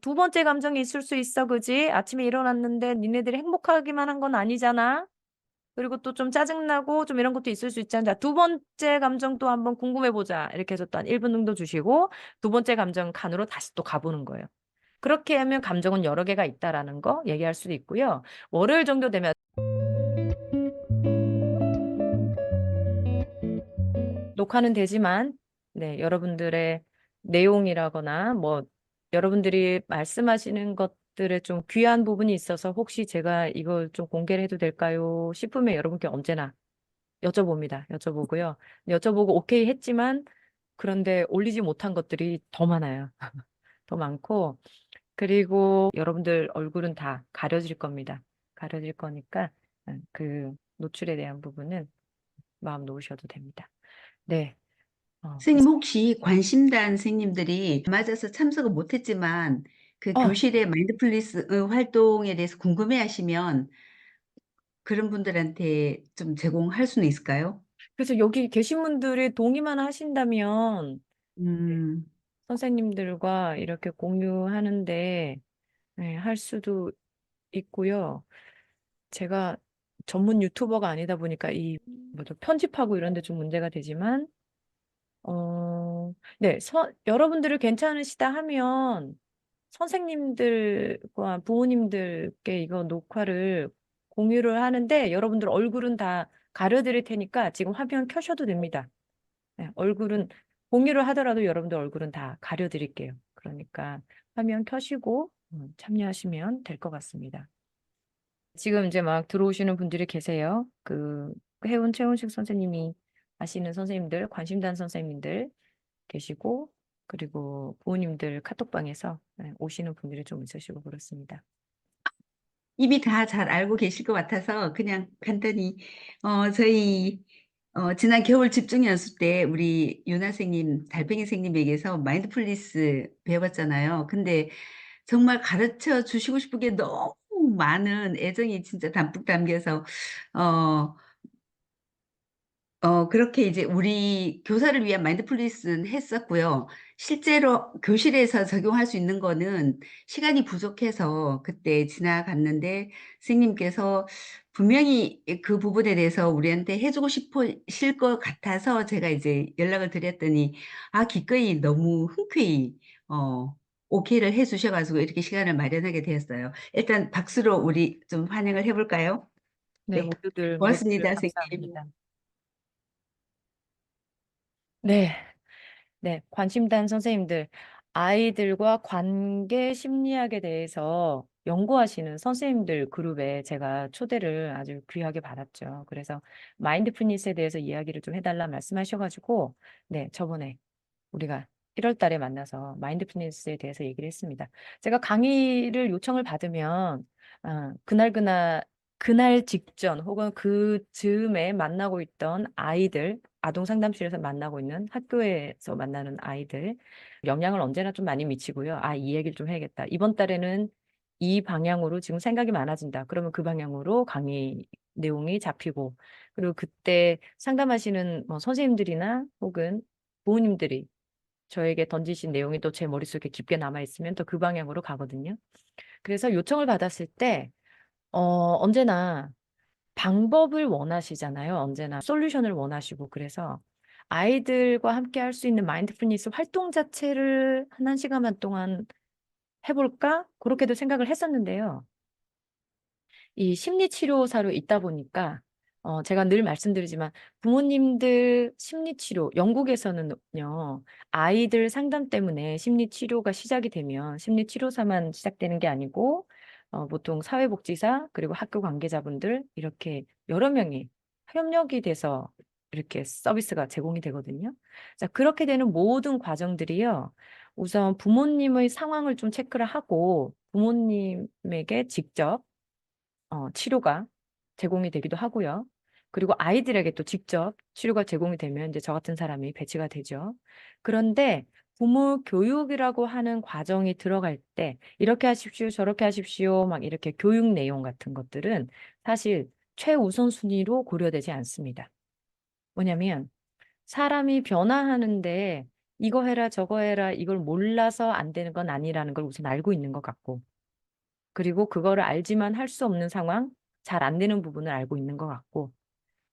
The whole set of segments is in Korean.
두 번째 감정이 있을 수 있어. 그지? 아침에 일어났는데 니네들이 행복하기만 한 건 아니잖아. 그리고 또 좀 짜증나고 좀 이런 것도 있을 수 있잖아. 자, 두 번째 감정도 한번 궁금해 보자. 이렇게 해서 또 한 1분 정도 주시고 두 번째 감정 칸으로 다시 또 가보는 거예요. 그렇게 하면 감정은 여러 개가 있다라는 거 얘기할 수도 있고요. 월요일 정도 되면 녹화는 되지만 네, 여러분들의 내용이라거나 뭐 여러분들이 말씀하시는 것들에 좀 귀한 부분이 있어서 혹시 제가 이걸 좀 공개를 해도 될까요? 싶으면 여러분께 언제나 여쭤봅니다. 여쭤보고요. 여쭤보고 오케이 했지만 그런데 올리지 못한 것들이 더 많아요. 더 많고 그리고 여러분들 얼굴은 다 가려질 겁니다. 가려질 거니까 그 노출에 대한 부분은 마음 놓으셔도 됩니다. 네. 선생님 혹시 관심단 선생님들이 맞아서 참석을 못했지만 그 어, 교실의 마인드풀리스 활동에 대해서 궁금해하시면 그런 분들한테 좀 제공할 수는 있을까요? 그래서 여기 계신 분들이 동의만 하신다면 음, 선생님들과 이렇게 공유하는데 네, 할 수도 있고요. 제가 전문 유튜버가 아니다 보니까 이 뭐죠 편집하고 이런 데 좀 문제가 되지만 네, 여러분들을 괜찮으시다 하면 선생님들과 부모님들께 이거 녹화를 공유를 하는데 여러분들 얼굴은 다 가려드릴 테니까 지금 화면 켜셔도 됩니다. 네, 얼굴은 공유를 하더라도 여러분들 얼굴은 다 가려드릴게요. 그러니까 화면 켜시고 참여하시면 될 것 같습니다. 지금 이제 막 들어오시는 분들이 계세요. 그 해운 최훈식 선생님이 아시는 선생님들, 관심단 선생님들 계시고 그리고 부모님들 카톡방에서 네, 오시는 분들이 좀 있으시고 그렇습니다. 이미 다 잘 알고 계실 것 같아서 그냥 간단히 저희 지난 겨울 집중 연수 때 우리 윤아 선생님, 달팽이 선생님에게서 마인드풀리스 배워봤잖아요. 근데 정말 가르쳐 주시고 싶은 게 너무 많은 애정이 진짜 담뿍 담겨서 어, 그렇게 이제 우리 교사를 위한 마인드풀리스는 했었고요. 실제로 교실에서 적용할 수 있는 거는 시간이 부족해서 그때 지나갔는데 선생님께서 분명히 그 부분에 대해서 우리한테 해주고 싶으실 것 같아서 제가 이제 연락을 드렸더니 기꺼이 너무 흔쾌히 오케이를 해 주셔가지고 이렇게 시간을 마련하게 되었어요. 일단 박수로 우리 좀 환영을 해볼까요? 네, 네, 모두들 고맙습니다, 선생님. 감사합니다. 네, 네, 관심단 선생님들, 아이들과 관계 심리학에 대해서 연구하시는 선생님들 그룹에 제가 초대를 아주 귀하게 받았죠. 그래서 마인드풀니스에 대해서 이야기를 좀 해달라 말씀하셔가지고, 네, 저번에 우리가 1월 달에 만나서 마인드풀니스에 대해서 얘기를 했습니다. 제가 강의를 요청을 받으면 그날 직전 혹은 그 즈음에 만나고 있던 아이들, 아동 상담실에서 만나고 있는 학교에서 만나는 아이들 영향을 언제나 좀 많이 미치고요. 이 얘기를 좀 해야겠다. 이번 달에는 이 방향으로 지금 생각이 많아진다. 그러면 그 방향으로 강의 내용이 잡히고 그리고 그때 상담하시는 뭐 선생님들이나 혹은 부모님들이 저에게 던지신 내용이 또 제 머릿속에 깊게 남아있으면 또 그 방향으로 가거든요. 그래서 요청을 받았을 때, 언제나 방법을 원하시잖아요. 언제나 솔루션을 원하시고. 그래서 아이들과 함께 할 수 있는 마인드풀니스 활동 자체를 한 시간 반 동안 해볼까? 그렇게도 생각을 했었는데요. 이 심리치료사로 있다 보니까 제가 늘 말씀드리지만 부모님들 심리치료 영국에서는요 아이들 상담 때문에 심리치료가 시작이 되면 심리치료사만 시작되는 게 아니고 보통 사회복지사 그리고 학교 관계자분들 이렇게 여러 명이 협력이 돼서 이렇게 서비스가 제공이 되거든요. 자, 그렇게 되는 모든 과정들이요. 우선 부모님의 상황을 좀 체크를 하고 부모님에게 직접 치료가 제공이 되기도 하고요. 그리고 아이들에게 또 직접 치료가 제공이 되면 이제 저 같은 사람이 배치가 되죠. 그런데 부모 교육이라고 하는 과정이 들어갈 때 이렇게 하십시오, 저렇게 하십시오, 막 이렇게 교육 내용 같은 것들은 사실 최우선 순위로 고려되지 않습니다. 뭐냐면 사람이 변화하는데 이거 해라, 저거 해라, 이걸 몰라서 안 되는 건 아니라는 걸 우선 알고 있는 것 같고, 그리고 그거를 알지만 할 수 없는 상황, 잘 안 되는 부분을 알고 있는 것 같고,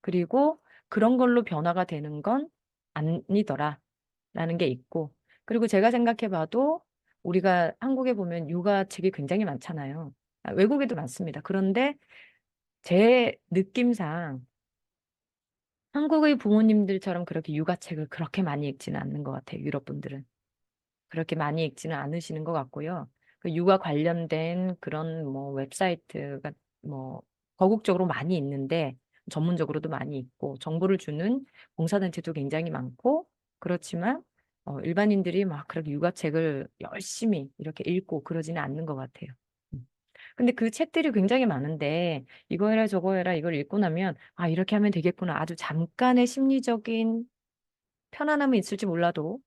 그리고 그런 걸로 변화가 되는 건 아니더라라는 게 있고, 그리고 제가 생각해 봐도 우리가 한국에 보면 육아책이 굉장히 많잖아요. 외국에도 많습니다. 그런데 제 느낌상 한국의 부모님들처럼 그렇게 육아책을 그렇게 많이 읽지는 않는 것 같아요. 유럽 분들은. 그렇게 많이 읽지는 않으시는 것 같고요. 그 육아 관련된 그런 뭐 웹사이트가 뭐 거국적으로 많이 있는데 전문적으로도 많이 있고 정보를 주는 봉사단체도 굉장히 많고 그렇지만 일반인들이 막 그렇게 육아책을 열심히 이렇게 읽고 그러지는 않는 것 같아요. 음. 근데 그 책들이 굉장히 많은데 이거 해라 저거 해라 이걸 읽고 나면 아 이렇게 하면 되겠구나. 아주 잠깐의 심리적인 편안함은 있을지 몰라도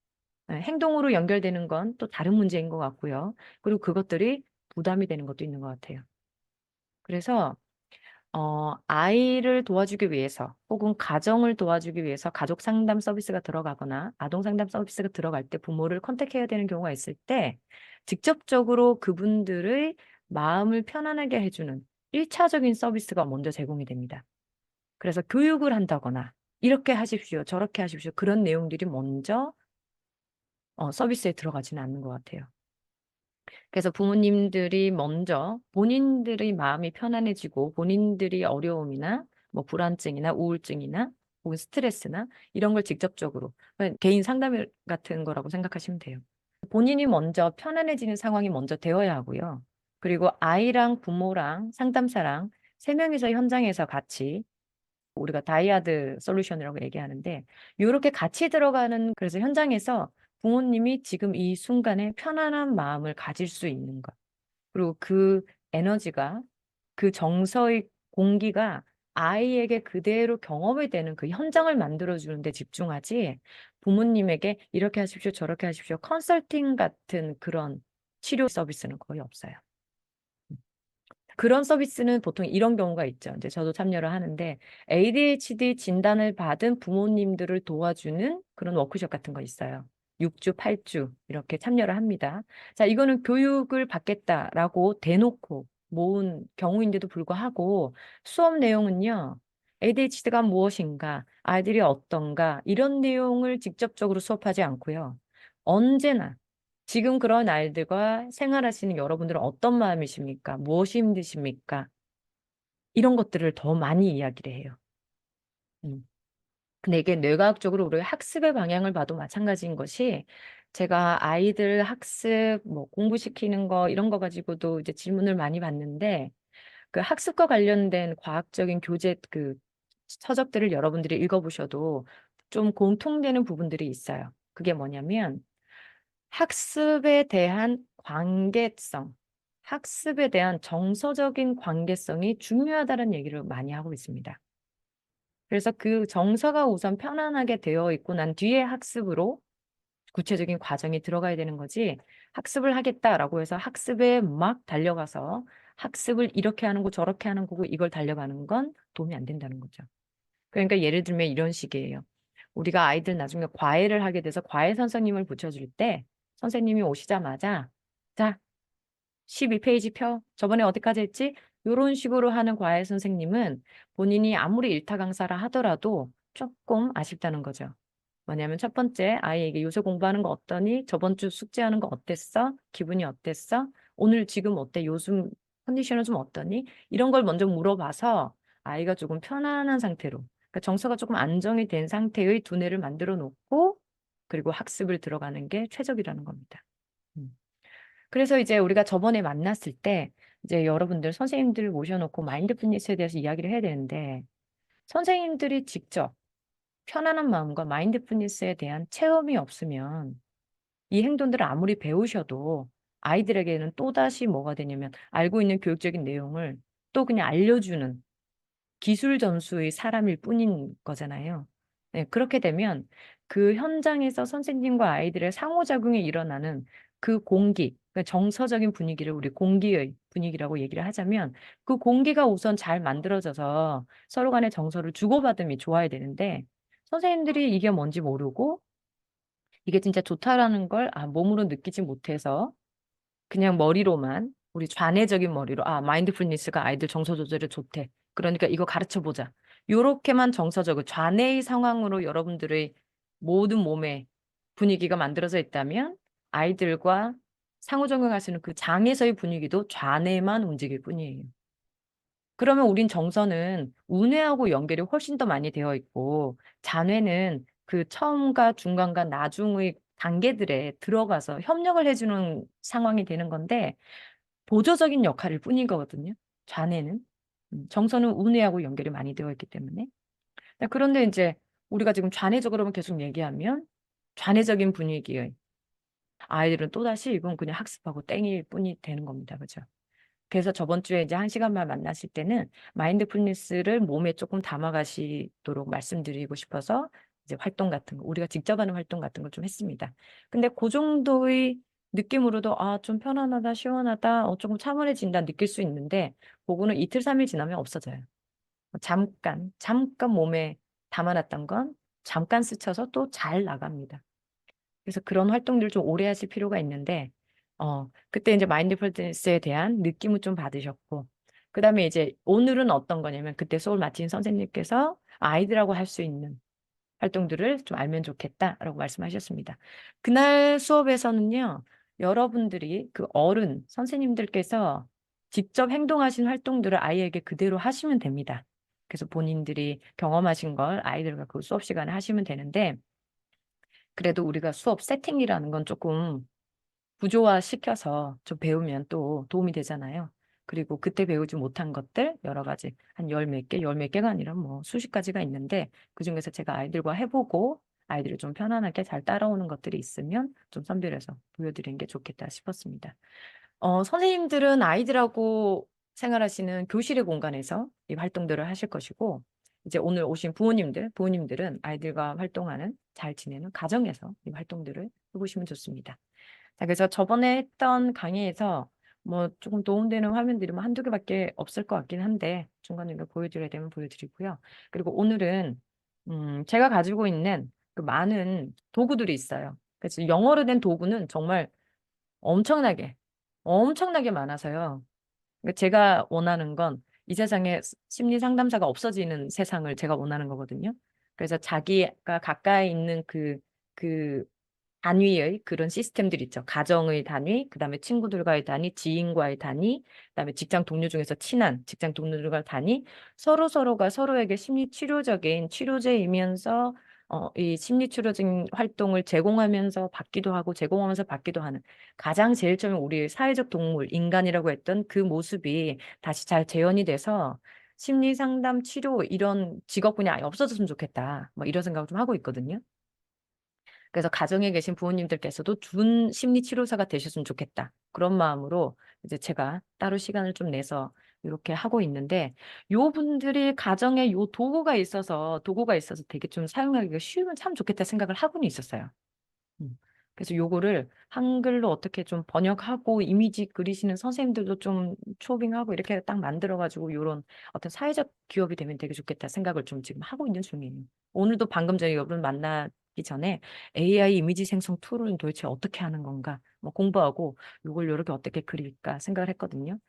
행동으로 연결되는 건 또 다른 문제인 것 같고요. 그리고 그것들이 부담이 되는 것도 있는 것 같아요. 그래서 아이를 도와주기 위해서 혹은 가정을 도와주기 위해서 가족 상담 서비스가 들어가거나 아동 상담 서비스가 들어갈 때 부모를 컨택해야 되는 경우가 있을 때 직접적으로 그분들의 마음을 편안하게 해주는 1차적인 서비스가 먼저 제공이 됩니다. 그래서 교육을 한다거나 이렇게 하십시오, 저렇게 하십시오. 그런 내용들이 먼저 서비스에 들어가지는 않는 것 같아요. 그래서 부모님들이 먼저 본인들의 마음이 편안해지고 본인들이 어려움이나 뭐 불안증이나 우울증이나 혹은 스트레스나 이런 걸 직접적으로 개인 상담 같은 거라고 생각하시면 돼요. 본인이 먼저 편안해지는 상황이 먼저 되어야 하고요. 그리고 아이랑 부모랑 상담사랑 세 명이서 현장에서 같이 우리가 다이아드 솔루션이라고 얘기하는데 요렇게 같이 들어가는 그래서 현장에서 부모님이 지금 이 순간에 편안한 마음을 가질 수 있는 것. 그리고 그 에너지가 그 정서의 공기가 아이에게 그대로 경험이 되는 그 현장을 만들어 주는 데 집중하지 부모님에게 이렇게 하십시오, 저렇게 하십시오. 컨설팅 같은 그런 치료 서비스는 거의 없어요. 그런 서비스는 보통 이런 경우가 있죠. 이제 저도 참여를 하는데 ADHD 진단을 받은 부모님들을 도와주는 그런 워크숍 같은 거 있어요. 6주, 8주 이렇게 참여를 합니다. 자, 이거는 교육을 받겠다라고 대놓고 모은 경우인데도 불구하고 수업 내용은요. ADHD가 무엇인가, 아이들이 어떤가 이런 내용을 직접적으로 수업하지 않고요. 언제나 지금 그런 아이들과 생활하시는 여러분들은 어떤 마음이십니까? 무엇이 힘드십니까? 이런 것들을 더 많이 이야기를 해요. 음. 근데 이게 뇌과학적으로 우리 학습의 방향을 봐도 마찬가지인 것이 제가 아이들 학습, 뭐 공부시키는 거 이런 거 가지고도 이제 질문을 많이 받는데 그 학습과 관련된 과학적인 교재 그 서적들을 여러분들이 읽어보셔도 좀 공통되는 부분들이 있어요. 그게 뭐냐면 학습에 대한 관계성, 학습에 대한 정서적인 관계성이 중요하다는 얘기를 많이 하고 있습니다. 그래서 그 정서가 우선 편안하게 되어 있고 난 뒤에 학습으로 구체적인 과정이 들어가야 되는 거지 학습을 하겠다라고 해서 학습에 막 달려가서 학습을 이렇게 하는 거 저렇게 하는 거고 이걸 달려가는 건 도움이 안 된다는 거죠. 그러니까 예를 들면 이런 식이에요. 우리가 아이들 나중에 과외를 하게 돼서 과외 선생님을 붙여줄 때 선생님이 오시자마자 자, 12페이지 펴. 저번에 어디까지 했지? 요런 식으로 하는 과외 선생님은 본인이 아무리 일타 강사라 하더라도 조금 아쉽다는 거죠. 뭐냐면 첫 번째 아이에게 요새 공부하는 거 어떠니? 저번 주 숙제하는 거 어땠어? 기분이 어땠어? 오늘 지금 어때? 요즘 컨디션은 좀 어떠니? 이런 걸 먼저 물어봐서 아이가 조금 편안한 상태로 그러니까 정서가 조금 안정이 된 상태의 두뇌를 만들어 놓고 그리고 학습을 들어가는 게 최적이라는 겁니다. 음. 그래서 이제 우리가 저번에 만났을 때 이제 여러분들 선생님들 모셔놓고 마인드풀니스에 대해서 이야기를 해야 되는데 선생님들이 직접 편안한 마음과 마인드풀니스에 대한 체험이 없으면 이 행동들을 아무리 배우셔도 아이들에게는 또다시 뭐가 되냐면 알고 있는 교육적인 내용을 또 그냥 알려주는 기술 전수의 사람일 뿐인 거잖아요. 네, 그렇게 되면 그 현장에서 선생님과 아이들의 상호작용이 일어나는 그 공기, 그러니까 정서적인 분위기를 우리 공기의 분위기라고 얘기를 하자면 그 공기가 우선 잘 만들어져서 서로 간의 정서를 주고받음이 좋아야 되는데 선생님들이 이게 뭔지 모르고 이게 진짜 좋다라는 걸 몸으로 느끼지 못해서 그냥 머리로만 우리 좌뇌적인 머리로 마인드풀니스가 아이들 정서 조절에 좋대. 그러니까 이거 가르쳐 보자. 요렇게만 정서적으로 좌뇌의 상황으로 여러분들의 모든 몸의 분위기가 만들어져 있다면 아이들과 상호작용할 수 있는 그 장에서의 분위기도 좌뇌만 움직일 뿐이에요. 그러면 우린 정서는 우뇌하고 연결이 훨씬 더 많이 되어 있고 좌뇌는 그 처음과 중간과 나중의 단계들에 들어가서 협력을 해주는 상황이 되는 건데 보조적인 역할일 뿐인 거거든요. 좌뇌는. 정서는 우뇌하고 연결이 많이 되어 있기 때문에. 그런데 이제 우리가 지금 좌뇌적으로만 계속 얘기하면 좌뇌적인 분위기의 아이들은 또다시 이건 그냥 학습하고 땡일 뿐이 되는 겁니다. 그죠? 그래서 저번 주에 이제 1시간만 만나실 때는 마인드풀니스를 몸에 조금 담아가시도록 말씀드리고 싶어서 이제 활동 같은 거, 우리가 직접 하는 활동 같은 걸 좀 했습니다. 근데 그 정도의 느낌으로도 좀 편안하다, 시원하다, 조금 차분해진다 느낄 수 있는데 그거는 이틀, 3일 지나면 없어져요. 잠깐 몸에 담아놨던 건 잠깐 스쳐서 또 잘 나갑니다. 그래서 그런 활동들을 좀 오래 하실 필요가 있는데, 그때 이제 마인드풀니스에 대한 느낌을 좀 받으셨고, 그 다음에 이제 오늘은 어떤 거냐면, 그때 수업을 마친 선생님께서 아이들하고 할 수 있는 활동들을 좀 알면 좋겠다라고 말씀하셨습니다. 그날 수업에서는요, 여러분들이 그 어른, 선생님들께서 직접 행동하신 활동들을 아이에게 그대로 하시면 됩니다. 그래서 본인들이 경험하신 걸 아이들과 그 수업 시간에 하시면 되는데, 그래도 우리가 수업 세팅이라는 건 조금 구조화시켜서 좀 배우면 또 도움이 되잖아요. 그리고 그때 배우지 못한 것들 여러 가지 한 열 몇 개, 열 몇 개가 아니라 뭐 수십 가지가 있는데 그중에서 제가 아이들과 해보고 아이들이 좀 편안하게 잘 따라오는 것들이 있으면 좀 선별해서 보여드리는 게 좋겠다 싶었습니다. 선생님들은 아이들하고 생활하시는 교실의 공간에서 이 활동들을 하실 것이고, 이제 오늘 오신 부모님들은 아이들과 활동하는, 잘 지내는 가정에서 이 활동들을 해보시면 좋습니다. 자, 그래서 저번에 했던 강의에서 뭐 조금 도움되는 화면들이 뭐 한두 개밖에 없을 것 같긴 한데, 중간중간 보여드려야 되면 보여드리고요. 그리고 오늘은, 제가 가지고 있는 그 많은 도구들이 있어요. 그래서 영어로 된 도구는 정말 엄청나게, 엄청나게 많아서요. 그러니까 제가 원하는 건 이 세상에 심리 상담사가 없어지는 세상을 제가 원하는 거거든요. 그래서 자기가 가까이 있는 그 단위의 그런 시스템들 있죠. 가정의 단위, 그다음에 친구들과의 단위, 지인과의 단위, 그다음에 직장 동료 중에서 친한 직장 동료들과의 단위, 서로가 서로에게 심리 치료적인 치료제이면서 이 심리 치료적인 활동을 제공하면서 받기도 하고 제공하면서 받기도 하는 가장 제일 처음에 우리 사회적 동물, 인간이라고 했던 그 모습이 다시 잘 재현이 돼서 심리 상담 치료 이런 직업군이 아예 없어졌으면 좋겠다. 뭐 이런 생각을 좀 하고 있거든요. 그래서 가정에 계신 부모님들께서도 준 심리치료사가 되셨으면 좋겠다. 그런 마음으로 이제 제가 따로 시간을 좀 내서 이렇게 하고 있는데 요 분들이 가정에 요 도구가 있어서 되게 좀 사용하기가 쉬우면 참 좋겠다 생각을 하고는 있었어요. 음. 그래서 요거를 한글로 어떻게 좀 번역하고 이미지 그리시는 선생님들도 좀 초빙하고 이렇게 딱 만들어가지고 요런 어떤 사회적 기업이 되면 되게 좋겠다 생각을 좀 지금 하고 있는 중이에요. 오늘도 방금 전에 여러분 만나기 전에 AI 이미지 생성 툴은 도대체 어떻게 하는 건가 뭐 공부하고 요걸 요렇게 어떻게 그릴까 생각을 했거든요.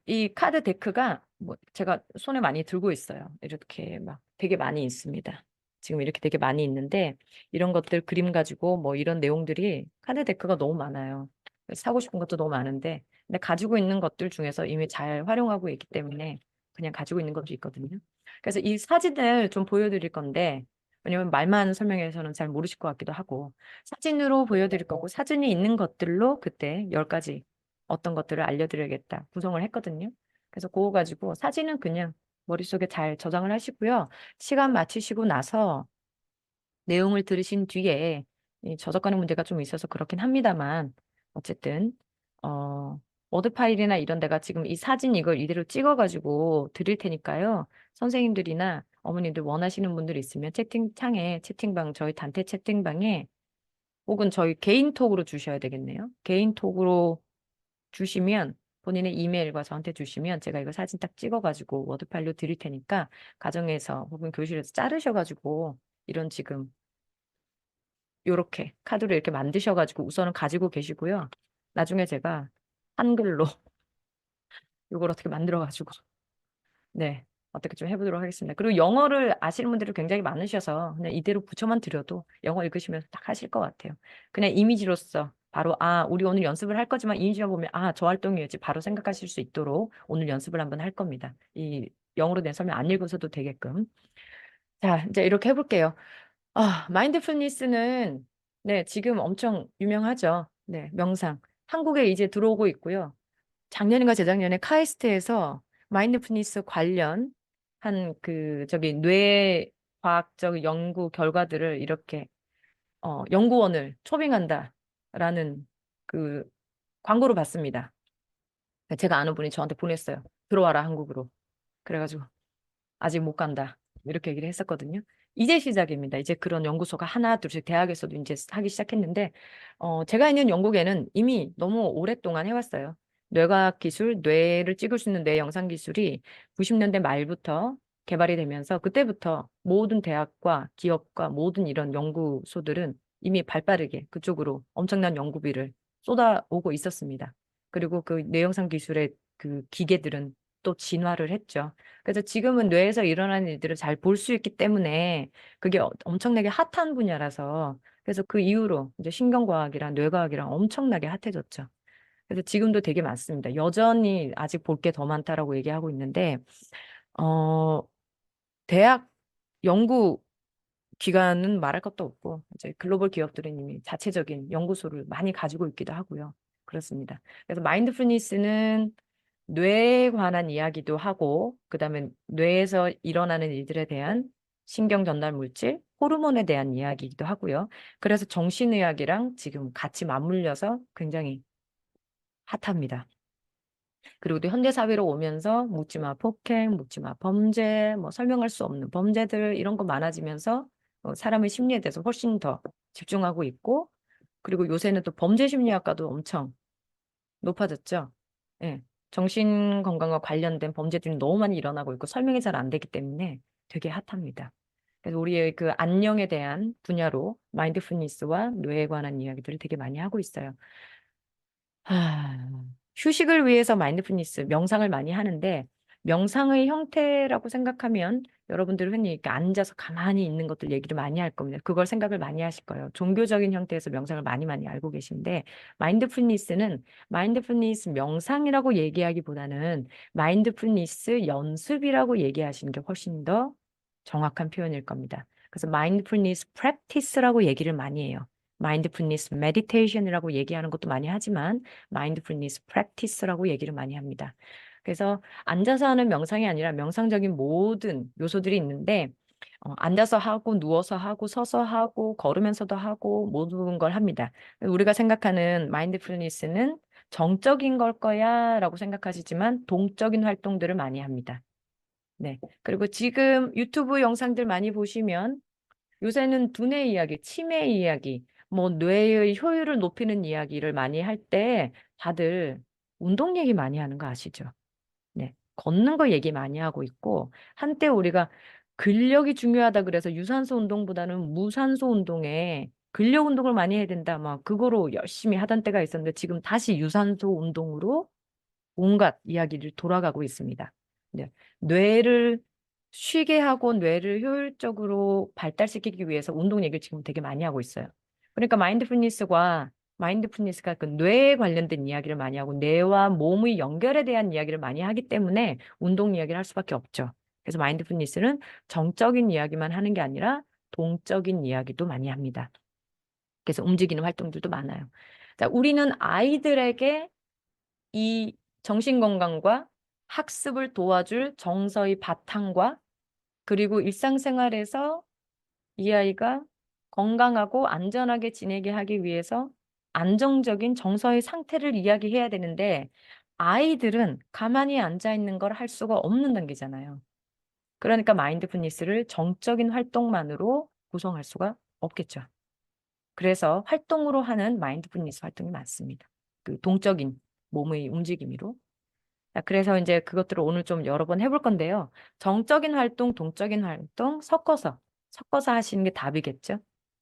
이 카드 데크가 뭐 제가 손에 많이 들고 있어요. 이렇게 막 되게 많이 있습니다. 지금 이렇게 되게 많이 있는데 이런 것들 그림 가지고 뭐 이런 내용들이 카드 데크가 너무 많아요. 그래서 사고 싶은 것도 너무 많은데 근데 가지고 있는 것들 중에서 이미 잘 활용하고 있기 때문에 그냥 가지고 있는 것도 있거든요. 그래서 이 사진을 좀 보여드릴 건데 왜냐면 말만 설명해서는 잘 모르실 것 같기도 하고 사진으로 보여드릴 거고 사진이 있는 것들로 그때 10가지 어떤 것들을 알려드려야겠다 구성을 했거든요. 그래서 그거 가지고 사진은 그냥 머릿속에 잘 저장을 하시고요. 시간 마치시고 나서 내용을 들으신 뒤에 이 저작권의 문제가 좀 있어서 그렇긴 합니다만 어쨌든 어, 워드 파일이나 이런 데가 지금 이 사진 이걸 이대로 찍어가지고 드릴 테니까요. 선생님들이나 어머님들 원하시는 분들 있으면 채팅창에 채팅방 저희 단체 채팅방에 혹은 저희 개인톡으로 주셔야 되겠네요. 개인톡으로 주시면 본인의 이메일과 저한테 주시면 제가 이거 사진 딱 찍어가지고 워드 파일로 드릴 테니까 가정에서 혹은 교실에서 자르셔가지고 이런 지금 요렇게 카드로 이렇게 만드셔가지고 우선은 가지고 계시고요. 나중에 제가 한글로 요걸 어떻게 만들어가지고 네. 어떻게 좀 해보도록 하겠습니다. 그리고 영어를 아시는 분들이 굉장히 많으셔서 그냥 이대로 붙여만 드려도 영어 읽으시면서 딱 하실 것 같아요. 그냥 이미지로서 바로 우리 오늘 연습을 할 거지만 이미지만 보면 저 활동이었지 바로 생각하실 수 있도록 오늘 연습을 한번 할 겁니다. 이 영어로 된 설명 안 읽어서도 되게끔. 자, 이제 이렇게 해볼게요. 마인드풀니스는 네, 지금 엄청 유명하죠. 네, 명상. 한국에 이제 들어오고 있고요. 작년인가 재작년에 카이스트에서 마인드풀니스 관련 한 저기 뇌 과학적 연구 결과들을 이렇게 연구원을 초빙한다라는 그 광고를 봤습니다. 제가 아는 분이 저한테 보냈어요. 들어와라 한국으로. 그래가지고 아직 못 간다. 이렇게 얘기를 했었거든요. 이제 시작입니다. 이제 그런 연구소가 하나, 둘씩 대학에서도 이제 하기 시작했는데, 제가 있는 영국에는 이미 너무 오랫동안 해왔어요. 뇌과학 기술, 뇌를 찍을 수 있는 뇌 영상 기술이 90년대 말부터 개발이 되면서 그때부터 모든 대학과 기업과 모든 이런 연구소들은 이미 발빠르게 그쪽으로 엄청난 연구비를 쏟아오고 있었습니다. 그리고 그 뇌영상 기술의 그 기계들은 또 진화를 했죠. 그래서 지금은 뇌에서 일어나는 일들을 잘 볼 수 있기 때문에 그게 엄청나게 핫한 분야라서 그래서 그 이후로 이제 신경과학이랑 뇌과학이랑 엄청나게 핫해졌죠. 그래서 지금도 되게 많습니다. 여전히 아직 볼 게 더 많다라고 얘기하고 있는데 어 대학 연구 기관은 말할 것도 없고 이제 글로벌 기업들은 이미 자체적인 연구소를 많이 가지고 있기도 하고요. 그렇습니다. 그래서 마인드풀니스는 뇌에 관한 이야기도 하고 그다음에 뇌에서 일어나는 일들에 대한 신경 전달 물질, 호르몬에 대한 이야기이기도 하고요. 그래서 정신의학이랑 지금 같이 맞물려서 굉장히 핫합니다. 그리고 또 현대 사회로 오면서 묻지마 폭행, 묻지마 범죄, 뭐 설명할 수 없는 범죄들 이런 거 많아지면서 사람의 심리에 대해서 훨씬 더 집중하고 있고 그리고 요새는 또 범죄 심리학과도 엄청 높아졌죠. 예. 정신 건강과 관련된 범죄들이 너무 많이 일어나고 있고 설명이 잘 안 되기 때문에 되게 핫합니다. 그래서 우리의 그 안녕에 대한 분야로 마인드풀니스와 뇌에 관한 이야기들을 되게 많이 하고 있어요. 휴식을 위해서 마인드풀니스, 명상을 많이 하는데 명상의 형태라고 생각하면 여러분들 흔히 이렇게 앉아서 가만히 있는 것들 얘기를 많이 할 겁니다. 그걸 생각을 많이 하실 거예요. 종교적인 형태에서 명상을 많이 알고 계신데 마인드풀니스는 마인드풀니스 명상이라고 얘기하기보다는 마인드풀니스 연습이라고 얘기하시는 게 훨씬 더 정확한 표현일 겁니다. 그래서 마인드풀니스 프랙티스라고 얘기를 많이 해요. 마인드풀니스 메디테이션이라고 얘기하는 것도 많이 하지만 마인드풀니스 프랙티스라고 얘기를 많이 합니다. 그래서 앉아서 하는 명상이 아니라 명상적인 모든 요소들이 있는데 앉아서 하고 누워서 하고 서서 하고 걸으면서도 하고 모든 걸 합니다. 우리가 생각하는 마인드풀니스는 정적인 걸 거야 라고 생각하시지만 동적인 활동들을 많이 합니다. 네. 그리고 지금 유튜브 영상들 많이 보시면 요새는 두뇌 이야기, 치매 이야기, 뭐 뇌의 효율을 높이는 이야기를 많이 할 때 다들 운동 얘기 많이 하는 거 아시죠? 네. 걷는 거 얘기 많이 하고 있고 한때 우리가 근력이 중요하다 그래서 유산소 운동보다는 무산소 운동에 근력 운동을 많이 해야 된다. 막 그거로 열심히 하던 때가 있었는데 지금 다시 유산소 운동으로 온갖 이야기를 돌아가고 있습니다. 네. 뇌를 쉬게 하고 뇌를 효율적으로 발달시키기 위해서 운동 얘기를 지금 되게 많이 하고 있어요. 그러니까 마인드풀니스가 그 뇌에 관련된 이야기를 많이 하고 뇌와 몸의 연결에 대한 이야기를 많이 하기 때문에 운동 이야기를 할 수밖에 없죠. 그래서 마인드풀니스는 정적인 이야기만 하는 게 아니라 동적인 이야기도 많이 합니다. 그래서 움직이는 활동들도 많아요. 자, 우리는 아이들에게 이 정신건강과 학습을 도와줄 정서의 바탕과 그리고 일상생활에서 이 아이가 건강하고 안전하게 지내게 하기 위해서 안정적인 정서의 상태를 이야기해야 되는데 아이들은 가만히 앉아 있는 걸 할 수가 없는 단계잖아요. 그러니까 마인드풀니스를 정적인 활동만으로 구성할 수가 없겠죠. 그래서 활동으로 하는 마인드풀니스 활동이 많습니다. 그 동적인 몸의 움직임으로. 자, 그래서 이제 그것들을 오늘 좀 여러 번 해볼 건데요. 정적인 활동, 동적인 활동 섞어서 하시는 게 답이겠죠.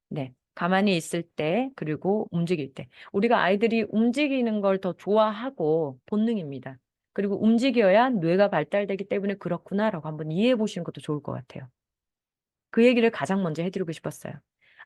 네. 가만히 있을 때, 그리고 움직일 때. 우리가 아이들이 움직이는 걸 더 좋아하고 본능입니다. 그리고 움직여야 뇌가 발달되기 때문에 그렇구나라고 한번 이해해 보시는 것도 좋을 것 같아요. 그 얘기를 가장 먼저 해드리고 싶었어요.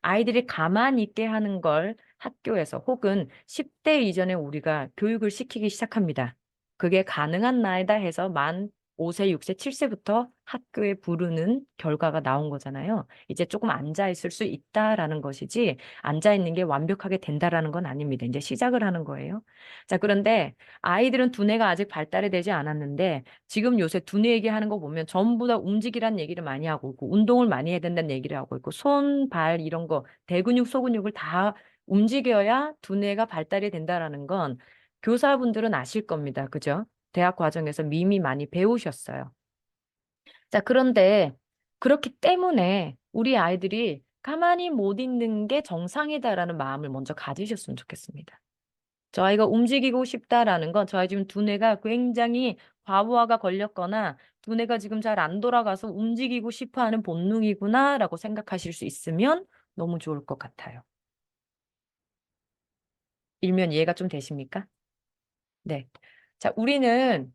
아이들이 가만히 있게 하는 걸 학교에서 혹은 10대 이전에 우리가 교육을 시키기 시작합니다. 그게 가능한 나이다 해서 만 5세, 6세, 7세부터 학교에 부르는 결과가 나온 거잖아요. 이제 조금 앉아 있을 수 있다라는 것이지 앉아 있는 게 완벽하게 된다라는 건 아닙니다. 이제 시작을 하는 거예요. 자, 그런데 아이들은 두뇌가 아직 발달이 되지 않았는데 지금 요새 두뇌 얘기하는 거 보면 전부 다 움직이란 얘기를 많이 하고 있고 운동을 많이 해야 된다는 얘기를 하고 있고 손, 발 이런 거 대근육, 소근육을 다 움직여야 두뇌가 발달이 된다라는 건 교사분들은 아실 겁니다. 그죠? 대학 과정에서 이미 많이 배우셨어요. 자, 그런데 그렇기 때문에 우리 아이들이 가만히 못 있는 게 정상이다라는 마음을 먼저 가지셨으면 좋겠습니다. 저 아이가 움직이고 싶다라는 건 저 아이 지금 두뇌가 굉장히 과부하가 걸렸거나 두뇌가 지금 잘 안 돌아가서 움직이고 싶어 하는 본능이구나라고 생각하실 수 있으면 너무 좋을 것 같아요. 일면 이해가 좀 되십니까? 네. 자, 우리는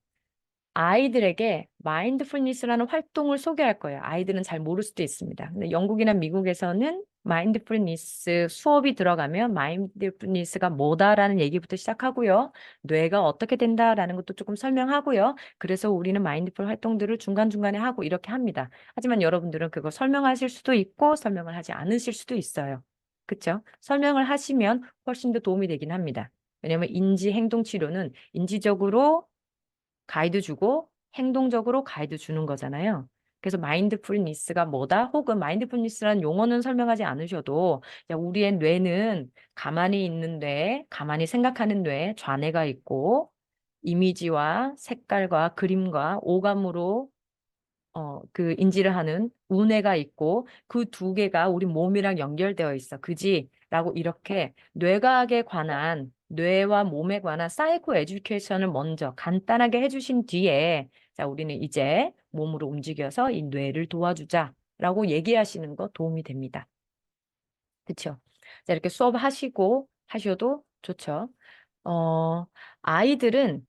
아이들에게 마인드풀니스라는 활동을 소개할 거예요. 아이들은 잘 모를 수도 있습니다. 근데 영국이나 미국에서는 마인드풀니스 수업이 들어가면 마인드풀니스가 뭐다라는 얘기부터 시작하고요. 뇌가 어떻게 된다라는 것도 조금 설명하고요. 그래서 우리는 마인드풀 활동들을 중간중간에 하고 이렇게 합니다. 하지만 여러분들은 그거 설명하실 수도 있고 설명을 하지 않으실 수도 있어요. 그렇죠? 설명을 하시면 훨씬 더 도움이 되긴 합니다. 왜냐하면 인지 행동 치료는 인지적으로 가이드 주고 행동적으로 가이드 주는 거잖아요. 그래서 마인드풀니스가 뭐다? 혹은 마인드풀니스라는 용어는 설명하지 않으셔도 야, 우리의 뇌는 가만히 있는 뇌, 가만히 생각하는 뇌, 좌뇌가 있고 이미지와 색깔과 그림과 오감으로 그 인지를 하는 우뇌가 있고 그 두 개가 우리 몸이랑 연결되어 있어. 그지? 라고 이렇게 뇌과학에 관한 뇌와 몸에 관한 사이코 에듀케이션을 먼저 간단하게 해주신 뒤에 자, 우리는 이제 몸으로 움직여서 이 뇌를 도와주자 라고 얘기하시는 거 도움이 됩니다. 그렇죠? 자, 이렇게 수업하시고 하셔도 좋죠. 어, 아이들은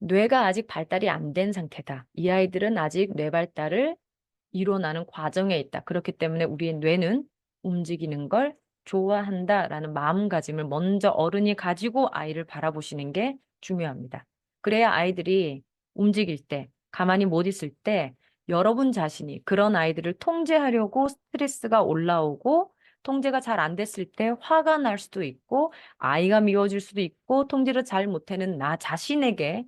뇌가 아직 발달이 안 된 상태다. 이 아이들은 아직 뇌 발달을 일어나는 과정에 있다. 그렇기 때문에 우리의 뇌는 움직이는 걸 좋아한다라는 마음가짐을 먼저 어른이 가지고 아이를 바라보시는 게 중요합니다. 그래야 아이들이 움직일 때, 가만히 못 있을 때 여러분 자신이 그런 아이들을 통제하려고 스트레스가 올라오고 통제가 잘 안 됐을 때 화가 날 수도 있고 아이가 미워질 수도 있고 통제를 잘 못하는 나 자신에게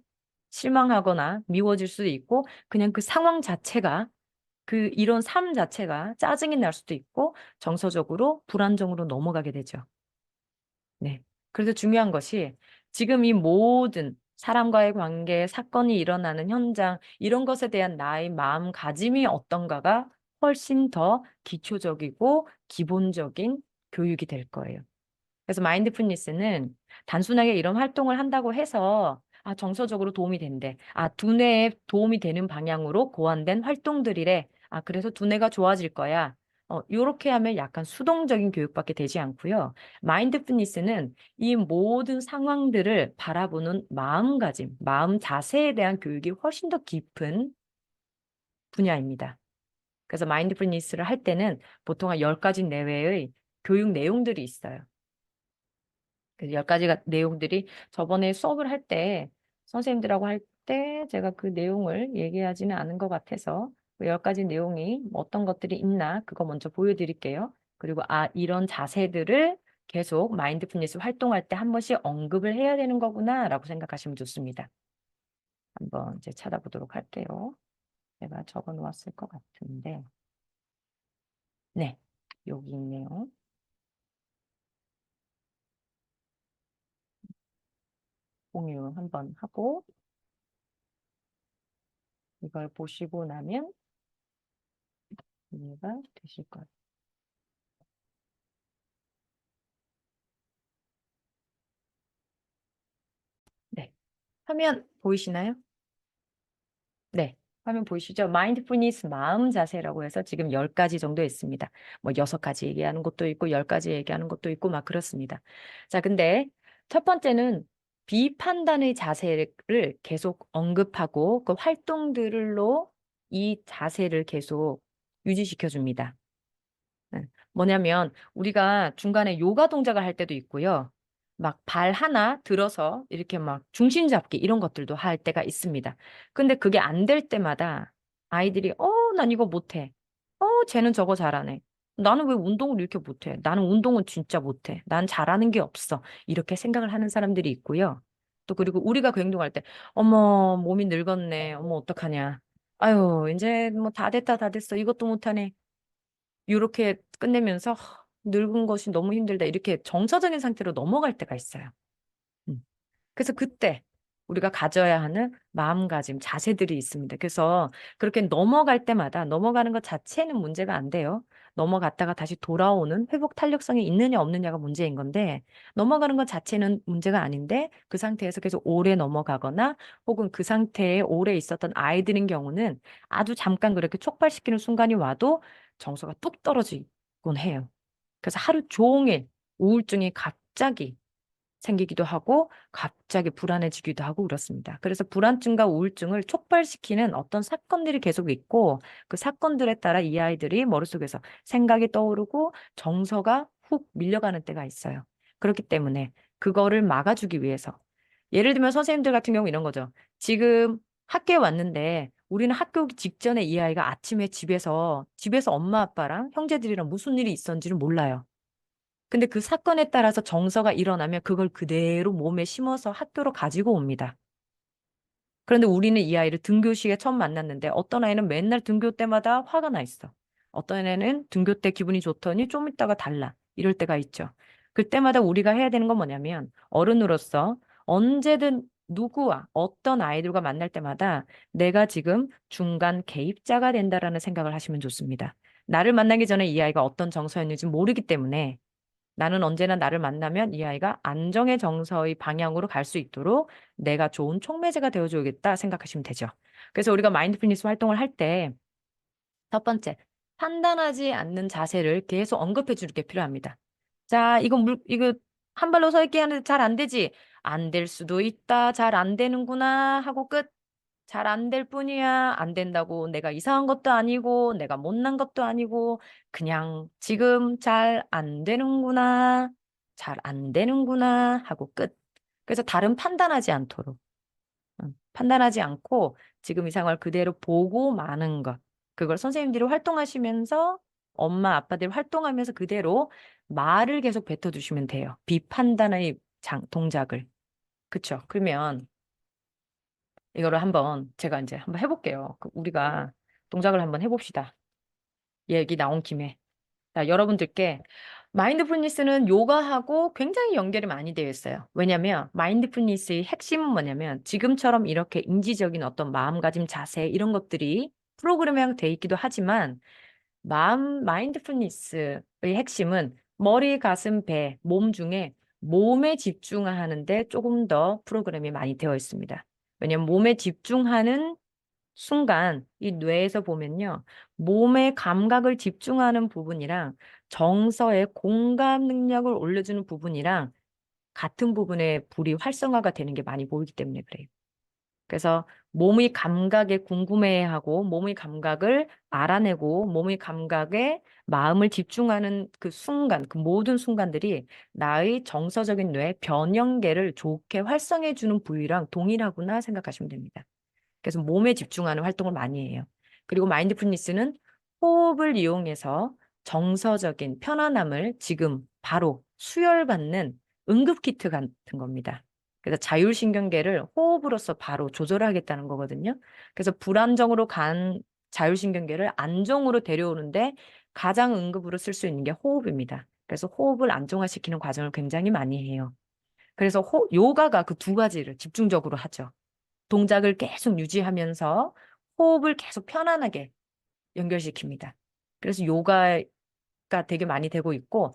실망하거나 미워질 수도 있고 그냥 그 상황 자체가 그 이런 삶 자체가 짜증이 날 수도 있고 정서적으로 불안정으로 넘어가게 되죠. 네. 그래서 중요한 것이 지금 이 모든 사람과의 관계, 사건이 일어나는 현장, 이런 것에 대한 나의 마음가짐이 어떤가가 훨씬 더 기초적이고 기본적인 교육이 될 거예요. 그래서 마인드풀니스는 단순하게 이런 활동을 한다고 해서 아, 정서적으로 도움이 된대. 아, 두뇌에 도움이 되는 방향으로 고안된 활동들이래. 아, 그래서 두뇌가 좋아질 거야. 요렇게 하면 약간 수동적인 교육밖에 되지 않고요. 마인드풀니스는 이 모든 상황들을 바라보는 마음가짐, 마음 자세에 대한 교육이 훨씬 더 깊은 분야입니다. 그래서 마인드풀니스를 할 때는 보통 한 10가지 내외의 교육 내용들이 있어요. 그 10가지가 내용들이 저번에 수업을 할 때 선생님들하고 할 때 제가 그 내용을 얘기하지는 않은 것 같아서 그 10가지 내용이 뭐 어떤 것들이 있나 그거 먼저 보여드릴게요. 그리고 아 이런 자세들을 계속 마인드풀니스 활동할 때 한 번씩 언급을 해야 되는 거구나라고 생각하시면 좋습니다. 한번 이제 찾아보도록 할게요. 제가 적어 놓았을 것 같은데 네, 여기 있네요. 공유 한번 하고 이걸 보시고 나면 이해가 되실 거예요. 네. 화면 보이시나요? 네. 화면 보이시죠? 마인드풀니스 마음 자세라고 해서 지금 10가지 정도 있습니다. 뭐 6가지 얘기하는 것도 있고 10가지 얘기하는 것도 있고 막 그렇습니다. 자, 근데 첫 번째는 비판단의 자세를 계속 언급하고 그 활동들로 이 자세를 계속 유지시켜 줍니다. 뭐냐면 우리가 중간에 요가 동작을 할 때도 있고요. 막 발 하나 들어서 이렇게 막 중심 잡기 이런 것들도 할 때가 있습니다. 근데 그게 안 될 때마다 아이들이 난 이거 못해. 쟤는 저거 잘하네. 나는 왜 운동을 이렇게 못해? 나는 운동은 진짜 못해. 난 잘하는 게 없어. 이렇게 생각을 하는 사람들이 있고요. 또 그리고 우리가 그 행동할 때 어머 몸이 늙었네. 어머 어떡하냐. 아유 이제 뭐 다 됐다 다 됐어. 이것도 못하네. 요렇게 끝내면서 늙은 것이 너무 힘들다." 이렇게 정서적인 상태로 넘어갈 때가 있어요. 음. 그래서 그때 우리가 가져야 하는 마음가짐, 자세들이 있습니다. 그래서 그렇게 넘어갈 때마다 넘어가는 것 자체는 문제가 안 돼요. 넘어갔다가 다시 돌아오는 회복 탄력성이 있느냐 없느냐가 문제인 건데 넘어가는 것 자체는 문제가 아닌데 그 상태에서 계속 오래 넘어가거나 혹은 그 상태에 오래 있었던 아이들인 경우는 아주 잠깐 그렇게 촉발시키는 순간이 와도 정서가 뚝 떨어지곤 해요. 그래서 하루 종일 우울증이 갑자기 생기기도 하고 갑자기 불안해지기도 하고 그렇습니다. 그래서 불안증과 우울증을 촉발시키는 어떤 사건들이 계속 있고 그 사건들에 따라 이 아이들이 머릿속에서 생각이 떠오르고 정서가 훅 밀려가는 때가 있어요. 그렇기 때문에 그거를 막아주기 위해서 예를 들면 선생님들 같은 경우 이런 거죠. 지금 학교에 왔는데 우리는 학교 오기 직전에 이 아이가 아침에 집에서 엄마 아빠랑 형제들이랑 무슨 일이 있었는지를 몰라요. 근데 그 사건에 따라서 정서가 일어나면 그걸 그대로 몸에 심어서 학교로 가지고 옵니다. 그런데 우리는 이 아이를 등교시에 처음 만났는데 어떤 아이는 맨날 등교 때마다 화가 나 있어. 어떤 애는 등교 때 기분이 좋더니 좀 있다가 달라. 이럴 때가 있죠. 그때마다 우리가 해야 되는 건 뭐냐면 어른으로서 언제든 누구와 어떤 아이들과 만날 때마다 내가 지금 중간 개입자가 된다라는 생각을 하시면 좋습니다. 나를 만나기 전에 이 아이가 어떤 정서였는지 모르기 때문에 나는 언제나 나를 만나면 이 아이가 안정의 정서의 방향으로 갈 수 있도록 내가 좋은 촉매제가 되어줘야겠다 생각하시면 되죠. 그래서 우리가 마인드풀니스 활동을 할 때 첫 번째, 판단하지 않는 자세를 계속 언급해 주는 게 필요합니다. 자, 이거 한 발로 서 있게 하는데 잘 안 되지? 안 될 수도 있다. 잘 안 되는구나 하고 끝. 잘 안 될 뿐이야. 안 된다고 내가 이상한 것도 아니고 내가 못난 것도 아니고 그냥 지금 잘 안 되는구나. 잘 안 되는구나 하고 끝. 그래서 다른 판단하지 않도록. 판단하지 않고 지금 이 상황을 그대로 보고 마는 것. 그걸 선생님들이 활동하시면서 엄마, 아빠들 활동하면서 그대로 말을 계속 뱉어주시면 돼요. 비판단의 동작을. 그쵸? 그러면 이거를 한번 제가 이제 한번 해볼게요. 우리가 동작을 한번 해봅시다. 얘기 나온 김에. 자, 여러분들께 마인드풀니스는 요가하고 굉장히 연결이 많이 되어 있어요. 왜냐면 마인드풀니스의 핵심은 뭐냐면 지금처럼 이렇게 인지적인 어떤 마음가짐 자세 이런 것들이 프로그래밍 돼 있기도 하지만 마인드풀니스의 핵심은 머리, 가슴, 배, 몸 중에 몸에 집중하는데 조금 더 프로그램이 많이 되어 있습니다. 왜냐면 몸에 집중하는 순간 이 뇌에서 보면요. 몸의 감각을 집중하는 부분이랑 정서의 공감 능력을 올려주는 부분이랑 같은 부분의 불이 활성화가 되는 게 많이 보이기 때문에 그래요. 그래서 몸의 감각에 궁금해하고 몸의 감각을 알아내고 몸의 감각에 마음을 집중하는 그 순간, 그 모든 순간들이 나의 정서적인 뇌 변형계를 좋게 활성해 주는 부위랑 동일하구나 생각하시면 됩니다. 그래서 몸에 집중하는 활동을 많이 해요. 그리고 마인드풀니스는 호흡을 이용해서 정서적인 편안함을 지금 바로 수혈받는 응급키트 같은 겁니다. 그래서 자율신경계를 호흡으로서 바로 조절하겠다는 거거든요. 그래서 불안정으로 간 자율신경계를 안정으로 데려오는데 가장 응급으로 쓸 수 있는 게 호흡입니다. 그래서 호흡을 안정화시키는 과정을 굉장히 많이 해요. 그래서 요가가 그 두 가지를 집중적으로 하죠. 동작을 계속 유지하면서 호흡을 계속 편안하게 연결시킵니다. 그래서 요가가 되게 많이 되고 있고,